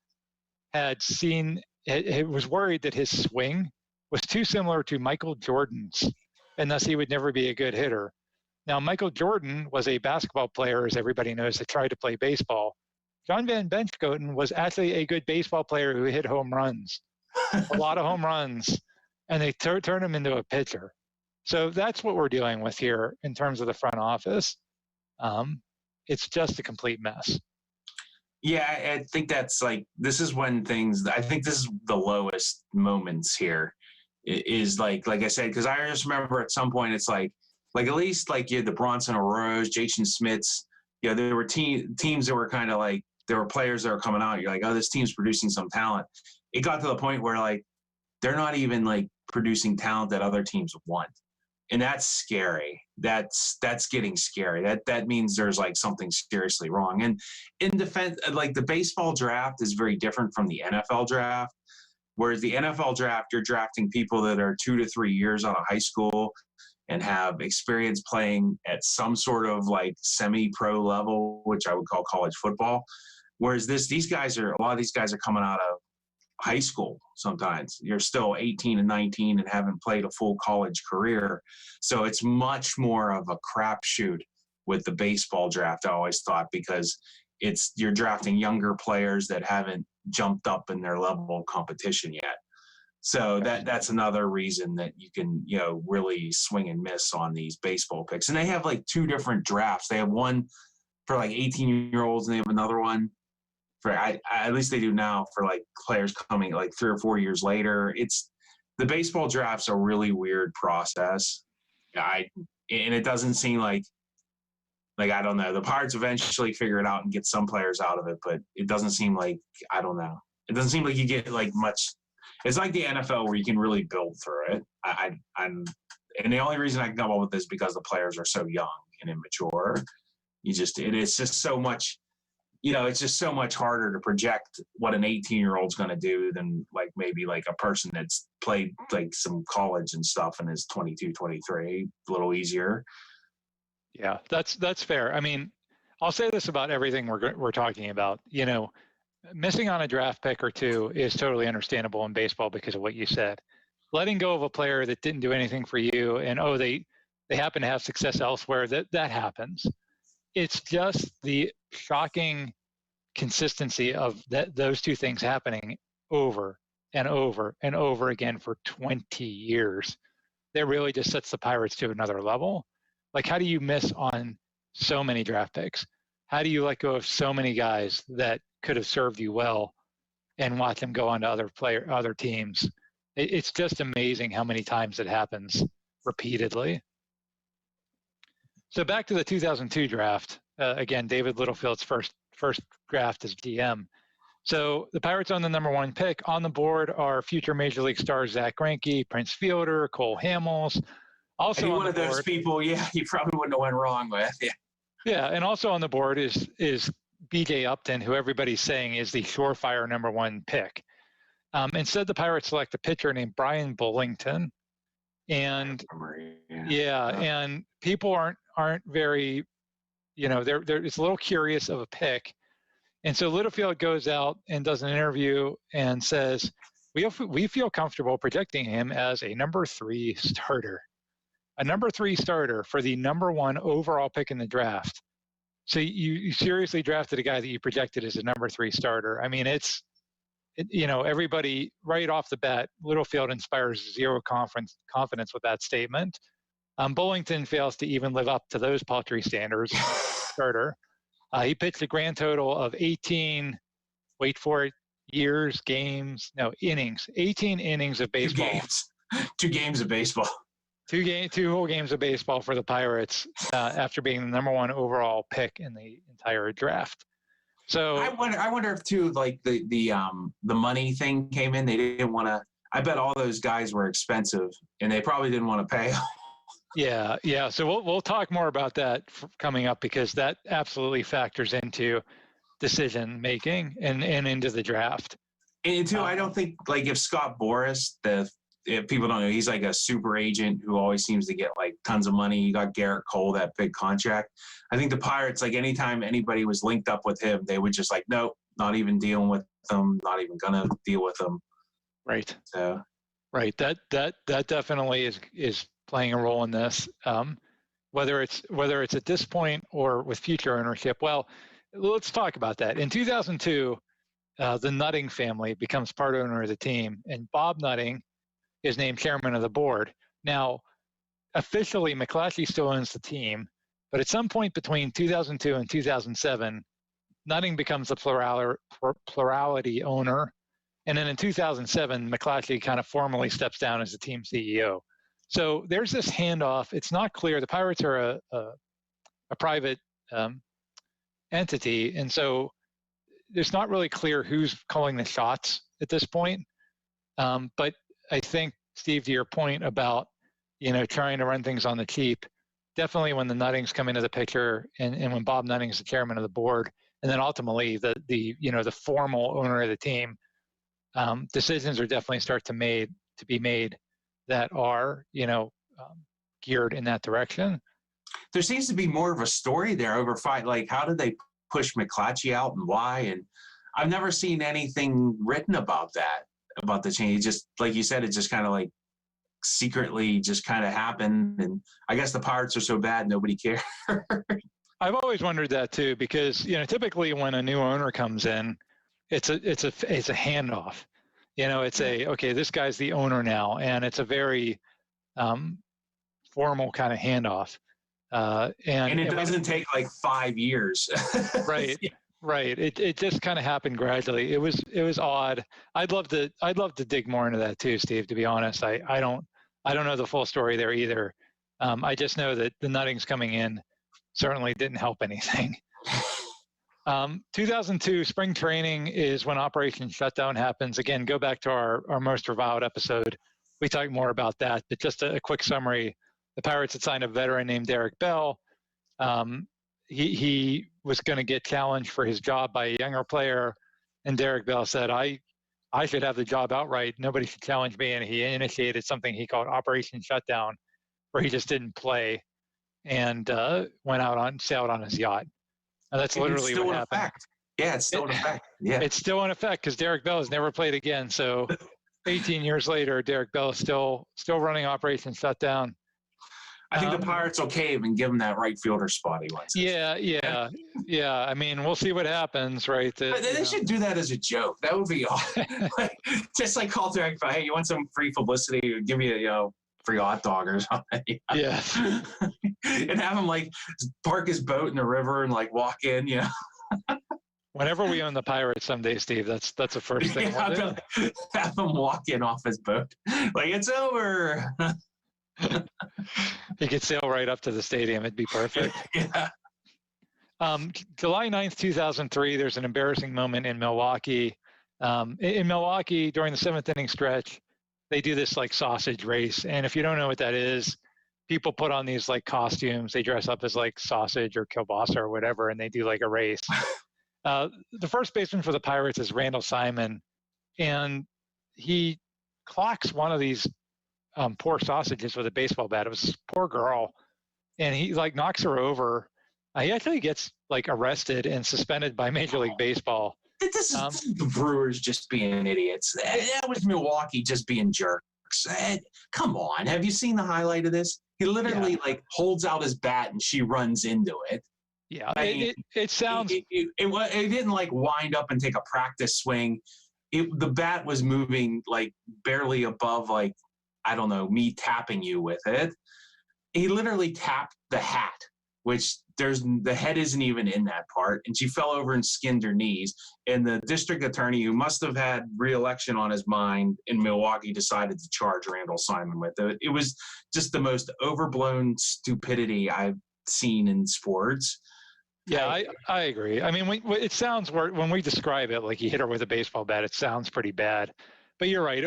was worried that his swing was too similar to Michael Jordan's, and thus he would never be a good hitter. Now, Michael Jordan was a basketball player, as everybody knows, that tried to play baseball. John Van Benschkoten was actually a good baseball player who hit home runs, a lot of home runs, and they turned him into a pitcher. So that's what we're dealing with here in terms of the front office. It's just a complete mess. Yeah, I think that's this is when I think this is the lowest moments here is like I said, because I just remember at some point it's like at least you had the Bronson Arroyos, Jason Smiths, there were teams that were kind of there were players that were coming out. You're like, oh, this team's producing some talent. It got to the point where they're not even producing talent that other teams want. And that's scary. That's getting scary. That means there's something seriously wrong. And in defense, the baseball draft is very different from the NFL draft. Whereas the NFL draft, you're drafting people that are 2 to 3 years out of high school and have experience playing at some sort of semi-pro level, which I would call college football. Whereas a lot of these guys are coming out of high school. Sometimes you're still 18 and 19 and haven't played a full college career. So it's much more of a crapshoot with the baseball draft, I always thought, because you're drafting younger players that haven't jumped up in their level of competition yet. So that's another reason that you can, really swing and miss on these baseball picks. And they have 2 different drafts. They have one for 18-year-olds and they have another one for, at least they do now, for players coming 3 or 4 years later. The baseball draft's a really weird process. And it doesn't seem I don't know. The Pirates eventually figure it out and get some players out of it, but it doesn't seem I don't know. It doesn't seem like you get much. It's like the NFL where you can really build through it. And the only reason I can come up with this is because the players are so young and immature. It is just so much. It's just so much harder to project what an 18-year-old's going to do than maybe a person that's played some college and stuff and is 22, 23, a little easier. Yeah, that's fair. I mean, I'll say this about everything we're talking about. Missing on a draft pick or 2 is totally understandable in baseball because of what you said. Letting go of a player that didn't do anything for you and they happen to have success elsewhere, that happens. It's just the shocking consistency of those 2 things happening over and over and over again for 20 years. That really just sets the Pirates to another level. How do you miss on so many draft picks? How do you let go of so many guys that could have served you well and watch him go on to other teams. It's just amazing how many times it happens repeatedly. So back to the 2002 draft. Again, David Littlefield's first draft as GM. So the Pirates on the number 1 pick. On the board are future Major League stars Zach Greinke, Prince Fielder, Cole Hamels. Also Any on one the of those board, people, you probably wouldn't have went wrong with. Yeah. yeah, and also on the board is B.J. Upton, who everybody's saying is the surefire number 1 pick. Instead, the Pirates select a pitcher named Brian Bullington, and and people aren't very, it's a little curious of a pick. And so Littlefield goes out and does an interview and says, we feel comfortable projecting him as a number 3 starter. A number 3 starter for the number 1 overall pick in the draft. So you seriously drafted a guy that you projected as a number 3 starter. I mean, everybody right off the bat, Littlefield inspires zero confidence with that statement. Bullington fails to even live up to those paltry standards. Starter. He pitched a grand total of 18, wait for it, innings. 18 innings of baseball. 2 games of baseball. 2 whole games of baseball for the Pirates after being the number 1 overall pick in the entire draft. So I wonder if too, like the money thing came in. They didn't want to. I bet all those guys were expensive, and they probably didn't want to pay. Yeah. So we'll talk more about that coming up, because that absolutely factors into decision making and into the draft. And too, I don't think, like, if Scott Boras, if people don't know, he's like a super agent who always seems to get like tons of money. You got Garrett Cole, that big contract. I think the Pirates, like, anytime anybody was linked up with him, they would just like, nope, not even dealing with them, not even gonna deal with them. Right. So. Right. That definitely is playing a role in this. Whether it's at this point or with future ownership. Well, let's talk about that. In 2002, the Nutting family becomes part owner of the team, and Bob Nutting is named chairman of the board. Now, officially, McClatchy still owns the team, but at some point between 2002 and 2007, Nutting becomes the plurality owner. And then in 2007, McClatchy kind of formally steps down as the team CEO. So there's this handoff. It's not clear. The Pirates are a private entity, and so it's not really clear who's calling the shots at this point. But I think, Steve, to your point about, trying to run things on the cheap, definitely when the Nuttings come into the picture and when Bob Nutting is the chairman of the board, and then ultimately the formal owner of the team, decisions are definitely start to be made that are, geared in that direction. There seems to be more of a story there over fight. Like, how did they push McClatchy out and why? And I've never seen anything written about that, about the change. Just like you said, it just kind of like secretly just kind of happened. And I guess the Pirates are so bad, nobody cared. I've always wondered that too, because, typically when a new owner comes in, it's a handoff. Okay, this guy's the owner now, and it's a very formal kind of handoff. And it doesn't take like 5 years. Right. Yeah. Right. It just kind of happened gradually. It was odd. I'd love to dig more into that too, Steve, to be honest. I don't know the full story there either. I just know that the Nuttings coming in certainly didn't help anything. 2002 spring training is when Operation Shutdown happens. Again, go back to our most reviled episode. We talk more about that, but just a quick summary. The Pirates had signed a veteran named Derek Bell. He was going to get challenged for his job by a younger player, and Derek Bell said, I should have the job outright. Nobody should challenge me. And he initiated something he called Operation Shutdown, where he just didn't play and sailed on his yacht. And that's literally what happened. Effect. Yeah, it's still in effect. Yeah, it's still in effect because Derek Bell has never played again. So 18 years later, Derek Bell is still running Operation Shutdown. I think the Pirates will cave and give him that right fielder spot he wants. Yeah. I mean, we'll see what happens, right? They should do that as a joke. That would be awesome. Just like call Derek Bell, hey, you want some free publicity? Give me a free hot dog or something. Yeah. And have him like park his boat in the river and like walk in, Whenever we own the Pirates someday, Steve, that's the first thing we'll do. Have him walk in off his boat like it's over. He could sail right up to the stadium. It'd be perfect. Yeah. July 9th, 2003, there's an embarrassing moment in Milwaukee. In Milwaukee, during the 7th inning stretch, they do this like sausage race. And if you don't know what that is, people put on these like costumes. They dress up as like sausage or kielbasa or whatever, and they do like a race. The first baseman for the Pirates is Randall Simon, and he clocks one of these poor sausages with a baseball bat. It was this poor girl, and he like knocks her over. He actually gets like arrested and suspended by Major League Baseball. This is the Brewers just being idiots. That was Milwaukee just being jerks. Come on, have you seen the highlight of this? He literally like holds out his bat and she runs into it. Yeah, it sounds. It didn't like wind up and take a practice swing. The bat was moving like barely above, like, I don't know, me tapping you with it. He literally tapped the hat, which the head isn't even in that part, and she fell over and skinned her knees. And the district attorney, who must have had re-election on his mind in Milwaukee, decided to charge Randall Simon with it. It was just the most overblown stupidity I've seen in sports. Yeah, I agree. I mean, it sounds, when we describe it like he hit her with a baseball bat, it sounds pretty bad. But you're right.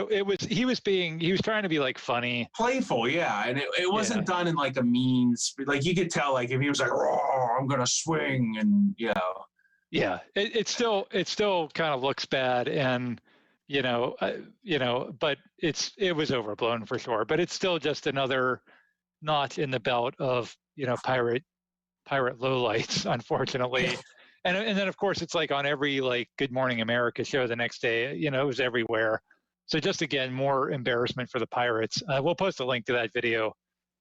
He was trying to be like funny, playful, yeah, and it wasn't done in like a mean, like you could tell, like if he was like, "Oh, I'm gonna swing," and you know. Yeah, it still kind of looks bad, and but it was overblown for sure. But it's still just another notch in the belt of pirate lowlights, unfortunately. And then of course it's like on every like Good Morning America show the next day. It was everywhere. So just again, more embarrassment for the Pirates. We'll post a link to that video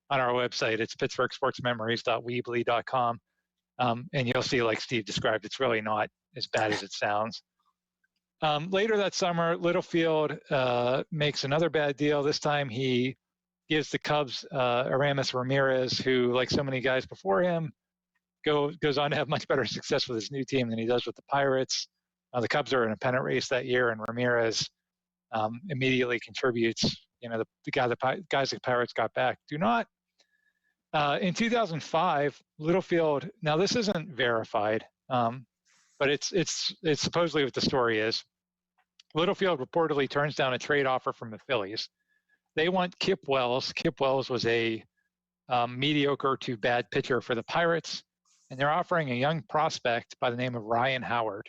on our website. It's pittsburghsportsmemories.weebly.com. And you'll see, like Steve described, it's really not as bad as it sounds. Later that summer, Littlefield makes another bad deal. This time he gives the Cubs Aramis Ramirez, who, like so many guys before him, goes on to have much better success with his new team than he does with the Pirates. The Cubs are in a pennant race that year, and Ramirez immediately contributes. The guys the Pirates got back do not. In 2005, Littlefield. Now this isn't verified, but it's supposedly what the story is. Littlefield reportedly turns down a trade offer from the Phillies. They want Kip Wells. Kip Wells was a mediocre to bad pitcher for the Pirates, and they're offering a young prospect by the name of Ryan Howard.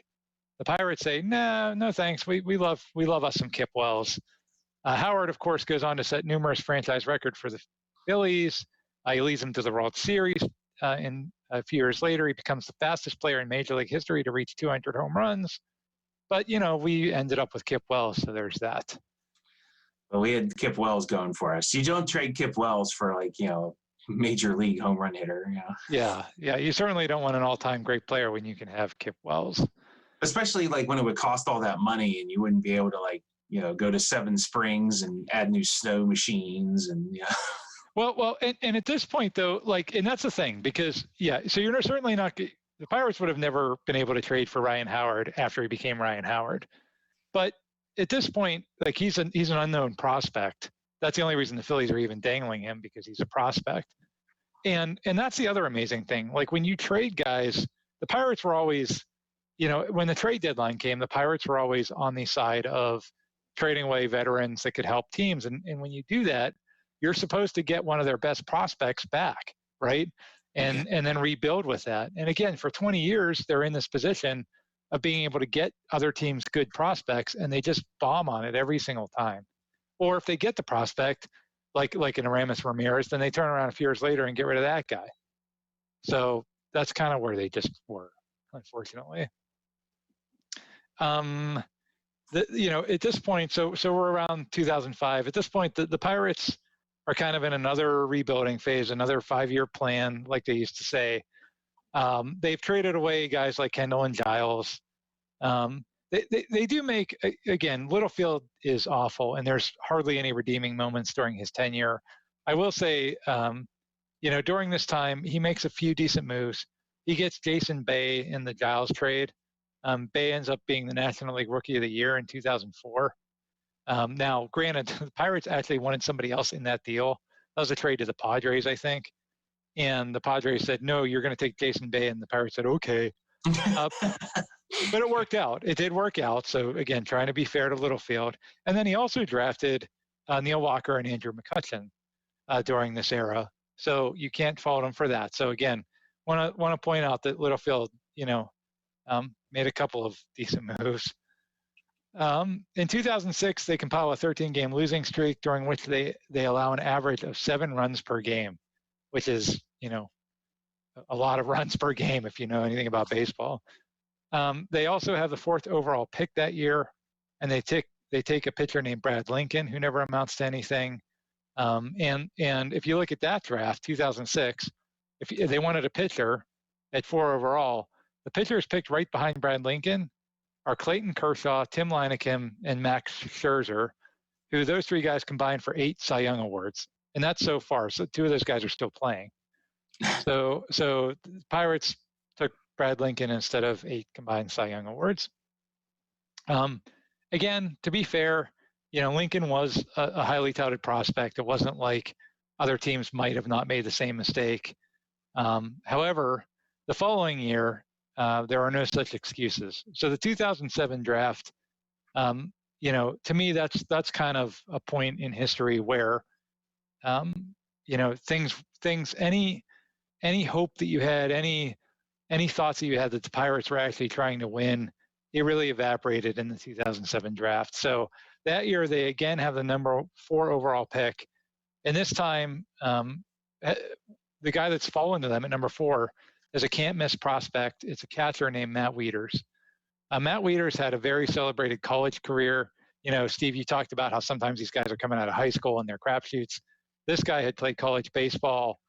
The Pirates say, no thanks. We love us some Kip Wells. Howard, of course, goes on to set numerous franchise records for the Phillies. He leads them to the World Series. And a few years later, he becomes the fastest player in Major League history to reach 200 home runs. But, we ended up with Kip Wells, so there's that. Well, we had Kip Wells going for us. You don't trade Kip Wells for, like, Major League home run hitter. Yeah. You certainly don't want an all-time great player when you can have Kip Wells. Especially, like, when it would cost all that money and you wouldn't be able to, like, go to Seven Springs and add new snow machines and, Well, and at this point, though, like, and that's the thing, because, so you're certainly not, the Pirates would have never been able to trade for Ryan Howard after he became Ryan Howard. But at this point, like, he's an unknown prospect. That's the only reason the Phillies are even dangling him, because he's a prospect. And that's the other amazing thing. Like, when you trade guys, the Pirates were always, when the trade deadline came, the Pirates were always on the side of trading away veterans that could help teams. And when you do that, you're supposed to get one of their best prospects back, right? And then rebuild with that. And again, for 20 years, they're in this position of being able to get other teams good prospects, and they just bomb on it every single time. Or if they get the prospect, like an Aramis Ramirez, then they turn around a few years later and get rid of that guy. So that's kind of where they just were, unfortunately. At this point, so we're around 2005. At this point, the Pirates are kind of in another rebuilding phase, another 5-year plan, like they used to say. They've traded away guys like Kendall and Giles. They do make, again, Littlefield is awful, and there's hardly any redeeming moments during his tenure. I will say, during this time, he makes a few decent moves. He gets Jason Bay in the Giles trade, Bay ends up being the National League Rookie of the Year in 2004. Now, granted, the Pirates actually wanted somebody else in that deal. That was a trade to the Padres, I think. And the Padres said, no, you're going to take Jason Bay. And the Pirates said, okay. But it worked out. It did work out. So, again, trying to be fair to Littlefield. And then he also drafted Neil Walker and Andrew McCutchen during this era. So you can't fault him for that. So, again, want to point out that Littlefield, made a couple of decent moves. In 2006, they compile a 13-game losing streak during which they allow an average of 7 runs per game, which is, a lot of runs per game if you know anything about baseball. They also have the 4th overall pick that year, and they take a pitcher named Brad Lincoln, who never amounts to anything. And if you look at that draft, 2006, if they wanted a pitcher at 4 overall, the pitchers picked right behind Brad Lincoln are Clayton Kershaw, Tim Linekim, and Max Scherzer, who those 3 guys combined for 8 Cy Young awards. And that's so far. So 2 of those guys are still playing. So the Pirates took Brad Lincoln instead of 8 combined Cy Young awards. Again, to be fair, Lincoln was a highly touted prospect. It wasn't like other teams might have not made the same mistake. However, the following year, there are no such excuses. So the 2007 draft, to me, that's kind of a point in history where, things, any hope that you had, any thoughts that you had that the Pirates were actually trying to win, it really evaporated in the 2007 draft. So that year, they again have the number 4 overall pick, and this time, the guy that's fallen to them at number 4 is a can't-miss prospect. It's a catcher named Matt Wieters. Matt Wieters had a very celebrated college career. Steve, you talked about how sometimes these guys are coming out of high school and they're crapshoots. This guy had played college baseball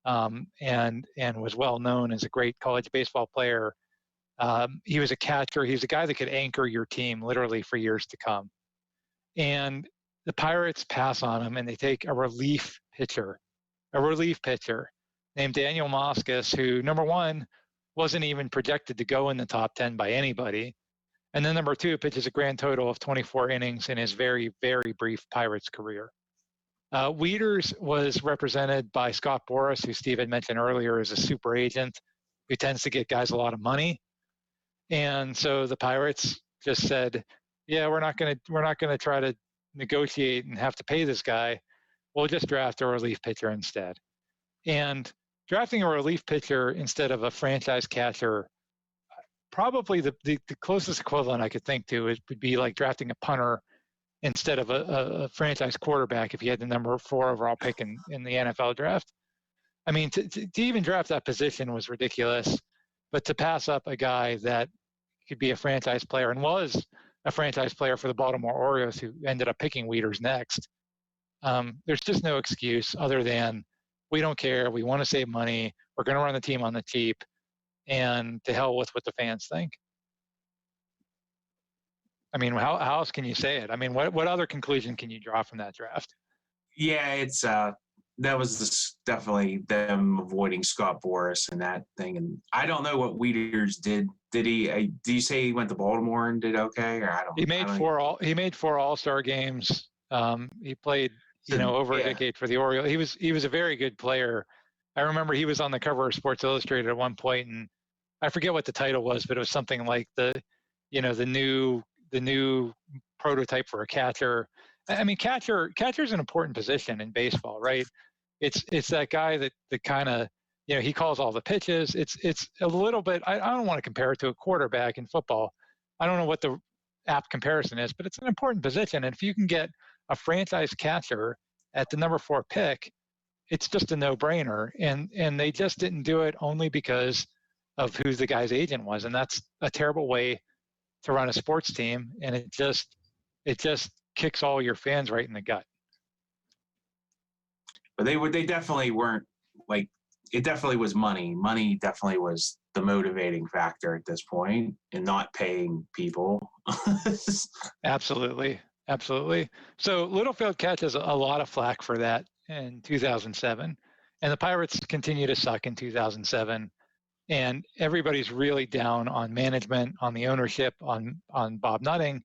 and was well known as a great college baseball player. He was a catcher. He was a guy that could anchor your team literally for years to come. And the Pirates pass on him, and they take a relief pitcher named Daniel Moskos, who, number 1, wasn't even projected to go in the top 10 by anybody. And then number 2, pitches a grand total of 24 innings in his very, very brief Pirates career. Wieters was represented by Scott Boras, who Steve had mentioned earlier is a super agent who tends to get guys a lot of money. And so the Pirates just said, yeah, we're not going to try to negotiate and have to pay this guy. We'll just draft a relief pitcher instead. And drafting a relief pitcher instead of a franchise catcher, probably the closest equivalent I could think to would be like drafting a punter instead of a franchise quarterback if you had the number 4 overall pick in the NFL draft. I mean, to even draft that position was ridiculous, but to pass up a guy that could be a franchise player and was a franchise player for the Baltimore Orioles, who ended up picking Wieters next, there's just no excuse other than we don't care. We want to save money. We're going to run the team on the cheap, and to hell with what the fans think. I mean, how else can you say it? I mean, what other conclusion can you draw from that draft? Yeah, it's that was definitely them avoiding Scott Boras and that thing. And I don't know what Wieters did. Did he? Do you say he went to Baltimore and did okay? Or I don't. He made 4 All-Star games. He played over a decade for the Orioles. He was a very good player. I remember he was on the cover of Sports Illustrated at one point, and I forget what the title was, but it was something like the new prototype for a catcher. I mean, catcher is an important position in baseball, right? It's that guy that kind of, he calls all the pitches. It's a little bit, I don't want to compare it to a quarterback in football. I don't know what the apt comparison is, but it's an important position. And if you can get a franchise catcher at the number 4 pick, it's just a no-brainer. And they just didn't do it only because of who the guy's agent was. And that's a terrible way to run a sports team. And it just kicks all your fans right in the gut. But they definitely weren't, like, it definitely was money. Money definitely was the motivating factor at this point in not paying people. Absolutely. So Littlefield catches a lot of flack for that in 2007. And the Pirates continue to suck in 2007. and everybody's really down on management, on the ownership, on Bob Nutting.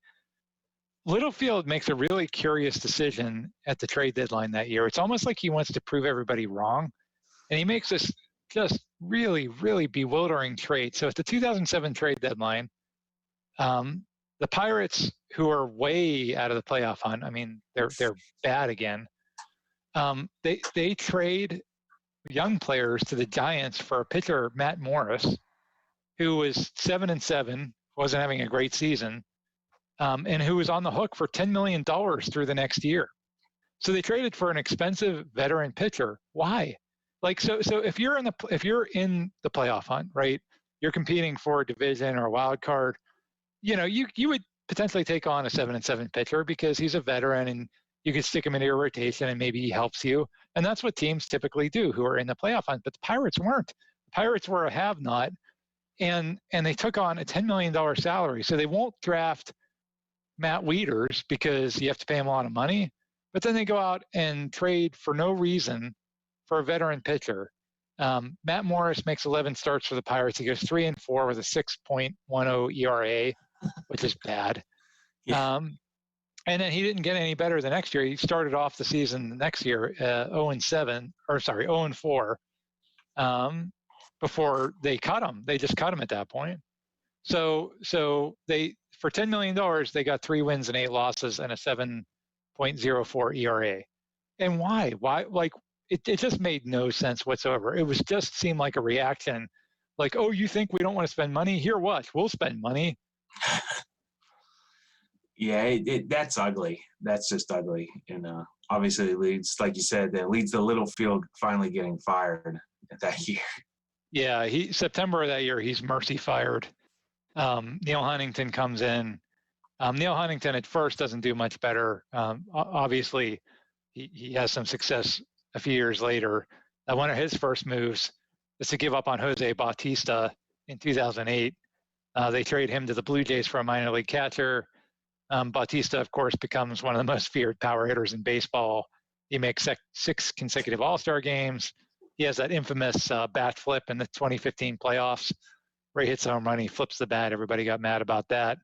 Littlefield makes a really curious decision at the trade deadline that year. It's almost like he wants to prove everybody wrong, and he makes this just really, really bewildering trade. So at the 2007 trade deadline, the Pirates, who are way out of the playoff hunt, I mean, they're bad again. They trade young players to the Giants for a pitcher, Matt Morris, who was 7-7, wasn't having a great season, and who was on the hook for $10 million through the next year. So they traded for an expensive veteran pitcher. Why? Like, so if you're in the playoff hunt, right? You're competing for a division or a wild card. You know, you would potentially take on a 7-7 pitcher because he's a veteran and you could stick him into your rotation and maybe he helps you. And that's what teams typically do who are in the playoff hunt. But the Pirates weren't. The Pirates were a have-not, and they took on a $10 million salary. So they won't draft Matt Wieters because you have to pay him a lot of money. But then they go out and trade for no reason for a veteran pitcher. Matt Morris makes 11 starts for the Pirates. He goes 3-4 with a 6.10 ERA, which is bad. Yeah. And then he didn't get any better the next year. He started off the season the next year 0-4 before they cut him. They just cut him at that point. So they, for $10 million, they got 3 wins and 8 losses and a 7.04 ERA. And why? Why? Like, it just made no sense whatsoever. It was just seemed like a reaction. Like, oh, you think we don't want to spend money? Here, watch. We'll spend money. Yeah, that's ugly. That's just ugly. And obviously it leads, like you said, that leads to Littlefield finally getting fired that year. Yeah, September of that year, he's mercy fired. Neil Huntington comes in. Neil Huntington at first doesn't do much better. Obviously, he has some success a few years later. One of his first moves is to give up on Jose Bautista in 2008. They trade him to the Blue Jays for a minor league catcher. Bautista, of course, becomes one of the most feared power hitters in baseball. He makes 6 consecutive All-Star games. He has that infamous bat flip in the 2015 playoffs where he hits a home run, he flips the bat. Everybody got mad about that.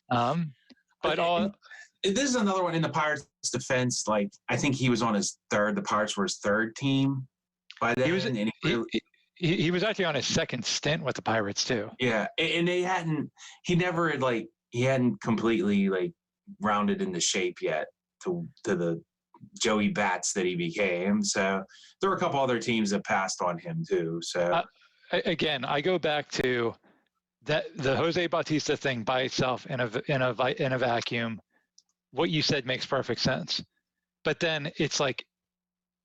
But this is another one in the Pirates' defense. Like, I think he was on his third. The Pirates were his third team by then. He was actually on his second stint with the Pirates too. Yeah, and he hadn't completely like rounded into shape yet to the Joey Bats that he became. So there were a couple other teams that passed on him too. So again, I go back to that the Jose Bautista thing by itself in a vacuum. What you said makes perfect sense, but then it's like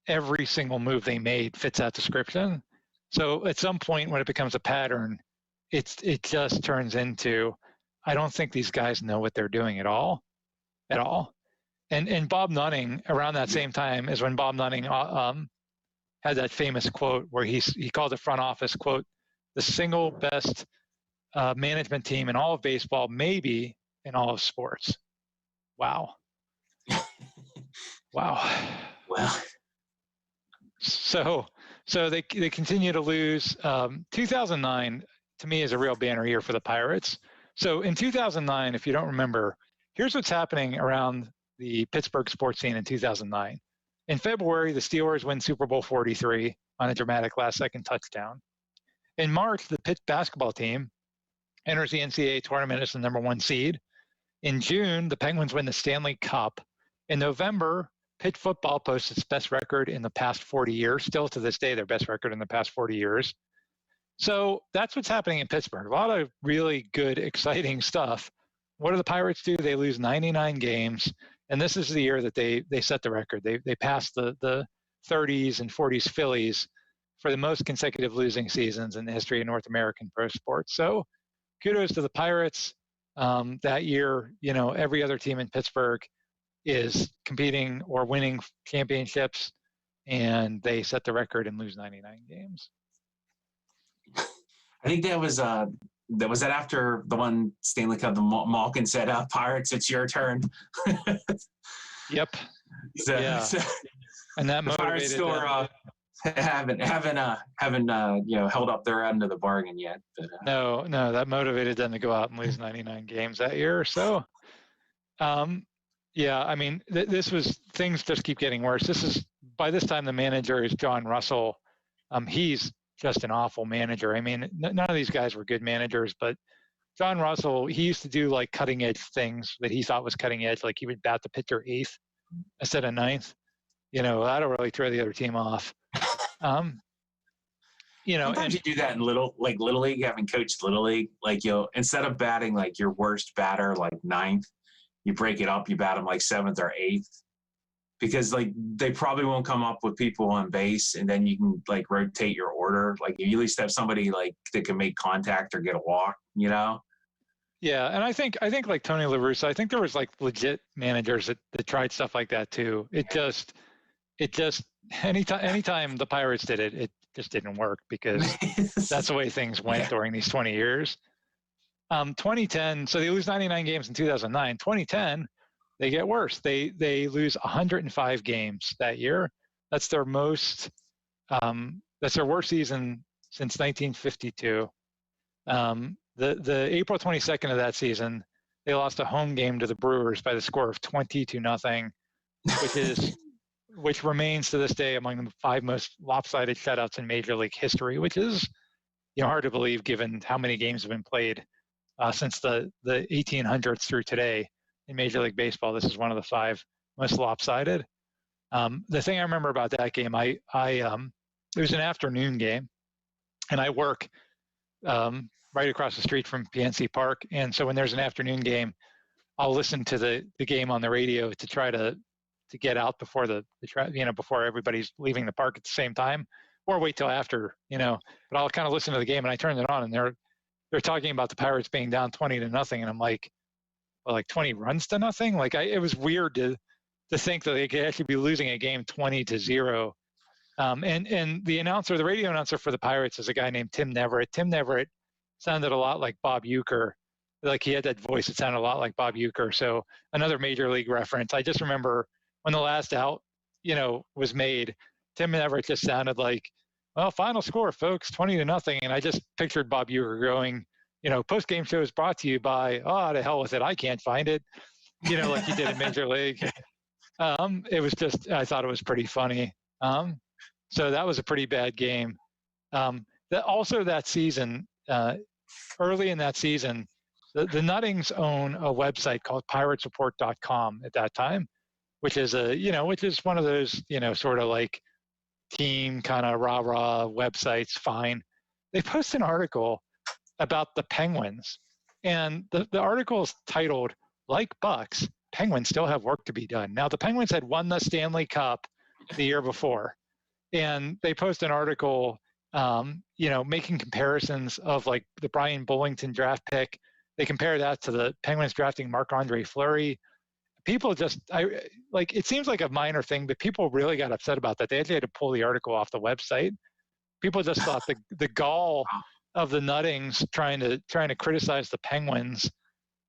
every single move they made fits that description. So at some point when it becomes a pattern, it just turns into, I don't think these guys know what they're doing at all. And Bob Nutting, around that same time, is when Bob Nutting had that famous quote where he called the front office, quote, the single best management team in all of baseball, maybe in all of sports. Wow. Wow. Well. So they continue to lose. 2009, to me, is a real banner year for the Pirates. So in 2009, if you don't remember, here's what's happening around the Pittsburgh sports scene in 2009. In February, the Steelers win Super Bowl 43 on a dramatic last-second touchdown. In March, the Pitt basketball team enters the NCAA tournament as the number 1 seed. In June, the Penguins win the Stanley Cup. In November, Pitt football posts its best record in the past 40 years. Still to this day, their best record in the past 40 years. So that's what's happening in Pittsburgh. A lot of really good, exciting stuff. What do the Pirates do? They lose 99 games. And this is the year that they set the record. They passed the 30s and 40s Phillies for the most consecutive losing seasons in the history of North American pro sports. So kudos to the Pirates. That year, every other team in Pittsburgh is competing or winning championships, and they set the record and lose 99 games. I think that was that after the one Stanley Cup, the Malkin said, Pirates, it's your turn. Yep. Yeah. And that motivated Pirates score haven't held up their end of the bargain yet. But No, that motivated them to go out and lose 99 games that year or so. Yeah, I mean, things just keep getting worse. By this time, the manager is John Russell. He's just an awful manager. I mean, none of these guys were good managers, but John Russell, he used to do like cutting edge things that he thought was cutting edge. Like he would bat the pitcher eighth instead of ninth. That'll really throw the other team off. Sometimes you do that in little league, having coached little league, like instead of batting like your worst batter like ninth, you break it up, you bat them like seventh or eighth, because like they probably won't come up with people on base, and then you can like rotate your order. Like you at least have somebody like that can make contact or get a walk, Yeah, and I think like Tony La Russa, I think there was like legit managers that tried stuff like that too. It just anytime the Pirates did it, it just didn't work, because that's the way things went during these 20 years. 2010, so they lose 99 games in 2009. 2010, they get worse. They lose 105 games that year. That's their worst season since 1952. The April 22nd of that season, they lost a home game to the Brewers by the score of 20-0, which remains to this day among the 5 most lopsided shutouts in Major League history, which is hard to believe given how many games have been played since the 1800s through today in Major League Baseball. This is one of the 5 most lopsided. The thing I remember about that game, it was an afternoon game, and I work right across the street from PNC Park, and so when there's an afternoon game, I'll listen to the game on the radio to try to get out before before everybody's leaving the park at the same time, or wait till after, but I'll kind of listen to the game, and I turn it on, and they're talking about the Pirates being down 20-0, and I'm like, well, like 20 runs to nothing. Like it was weird to think that they could actually be losing a game 20-0. And the radio announcer for the Pirates is a guy named Tim Neverett. Tim Neverett sounded a lot like Bob Uecker. Like he had that voice that sounded a lot like Bob Uecker. So another Major League reference. I just remember when the last out, was made, Tim Neverett just sounded like, well, final score, folks, 20-0. And I just pictured Bob Uecker going, post-game show is brought to you by, to hell with it, I can't find it, like he did in Major League. It was just, I thought it was pretty funny. So that was a pretty bad game. That season, early in that season, the Nuttings own a website called piratesreport.com at that time, which is one of those, sort of like team kind of rah-rah websites, fine. They post an article about the Penguins, and the article is titled, "Like Bucks, Penguins still have work to be done." Now, the Penguins had won the Stanley Cup the year before, and they post an article, making comparisons of like the Brian Bullington draft pick. They compare that to the Penguins drafting Marc-Andre Fleury. People it seems like a minor thing, but people really got upset about that. They actually had to pull the article off the website. People just thought the gall of the Nuttings trying to criticize the Penguins,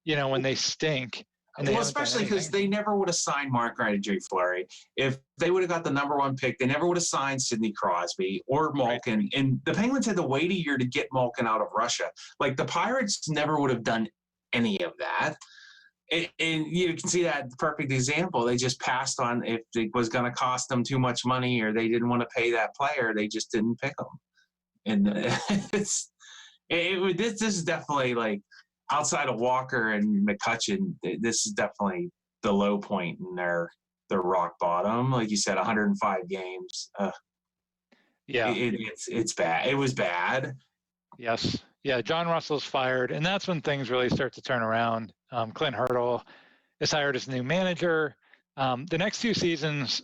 when they stink. Well, especially because they never would have signed Marc-Andre Fleury. If they would have got the number 1 pick, they never would have signed Sidney Crosby or Malkin. Right. And the Penguins had to wait a year to get Malkin out of Russia. Like the Pirates never would have done any of that. And you can see that perfect example. They just passed on if it was going to cost them too much money or they didn't want to pay that player. They just didn't pick them. And this is definitely like outside of Walker and McCutchen, this is definitely the low point in their rock bottom. Like you said, 105 games. Yeah, it's bad. It was bad. Yes. Yeah, John Russell's fired, and that's when things really start to turn around. Clint Hurdle is hired as new manager. The next 2 seasons,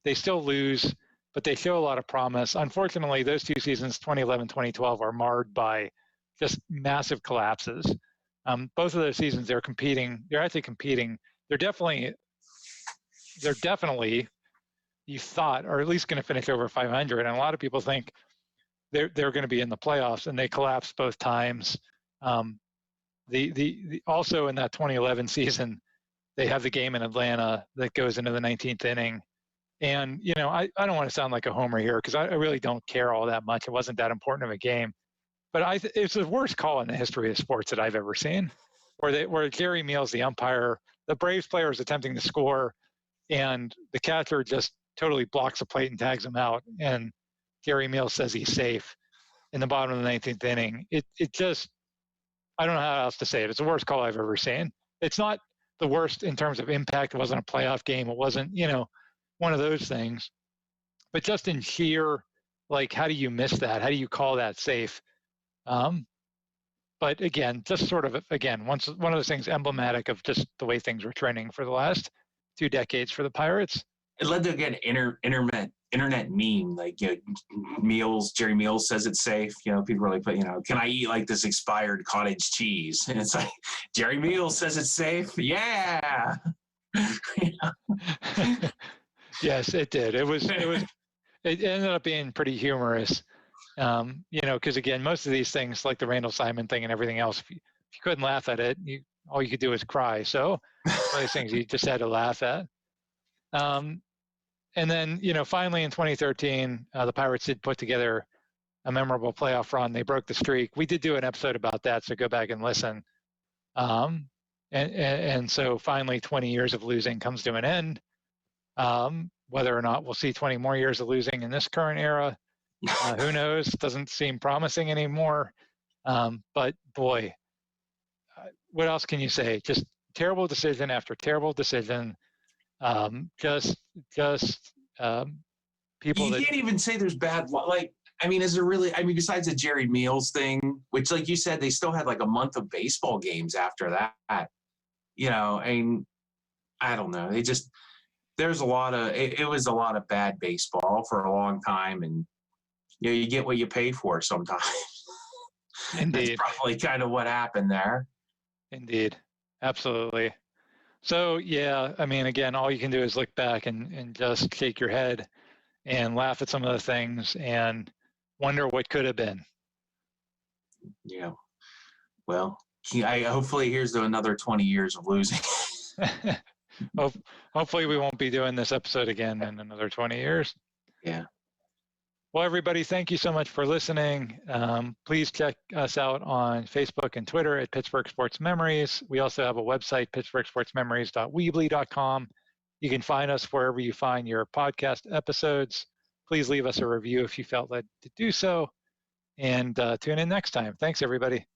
they still lose, but they show a lot of promise. Unfortunately, those 2 seasons, 2011, 2012, are marred by just massive collapses. Both of those seasons, they're actually competing. They're definitely, you thought, or at least going to finish over 500. And a lot of people think they're going to be in the playoffs, and they collapsed both times. Also in that 2011 season, they have the game in Atlanta that goes into the 19th inning, And, I don't want to sound like a homer here because I really don't care all that much. It wasn't that important of a game. But it's the worst call in the history of sports that I've ever seen, where Jerry Meals, the umpire, the Braves player is attempting to score, and the catcher just totally blocks the plate and tags him out. And Jerry Meals says he's safe in the bottom of the 19th inning. It just, I don't know how else to say it. It's the worst call I've ever seen. It's not the worst in terms of impact. It wasn't a playoff game. It wasn't, one of those things. But just in sheer, like, how do you miss that? How do you call that safe? But again, just sort of, one of those things emblematic of just the way things were trending for the last 2 decades for the Pirates. It led to again internet meme, like, Jerry Meals says it's safe. People are like, but can I eat like this expired cottage cheese? And it's like, Jerry Meals says it's safe. Yeah. Yes, it did. It ended up being pretty humorous. Because again, most of these things, like the Randall Simon thing and everything else, if you couldn't laugh at it, all you could do is cry. So one of these things you just had to laugh at. And then, finally in 2013, the Pirates did put together a memorable playoff run. They broke the streak. We did do an episode about that, so go back and listen. And so finally 20 years of losing comes to an end. Whether or not we'll see 20 more years of losing in this current era, who knows? Doesn't seem promising anymore. But boy, what else can you say? Just terrible decision after terrible decision. Just people. You can't even say there's bad. Is there really? Besides the Jerry Meals thing, which, like you said, they still had like a month of baseball games after that. I don't know. There's a lot of. It was a lot of bad baseball for a long time, and you get what you pay for sometimes. Indeed. That's probably kind of what happened there. Indeed. Absolutely. So, yeah, again, all you can do is look back and just shake your head and laugh at some of the things and wonder what could have been. Yeah. Well, hopefully here's to another 20 years of losing. Hopefully we won't be doing this episode again in another 20 years. Yeah. Well, everybody, thank you so much for listening. Please check us out on Facebook and Twitter at Pittsburgh Sports Memories. We also have a website, pittsburghsportsmemories.weebly.com. You can find us wherever you find your podcast episodes. Please leave us a review if you felt led to do so. And tune in next time. Thanks, everybody.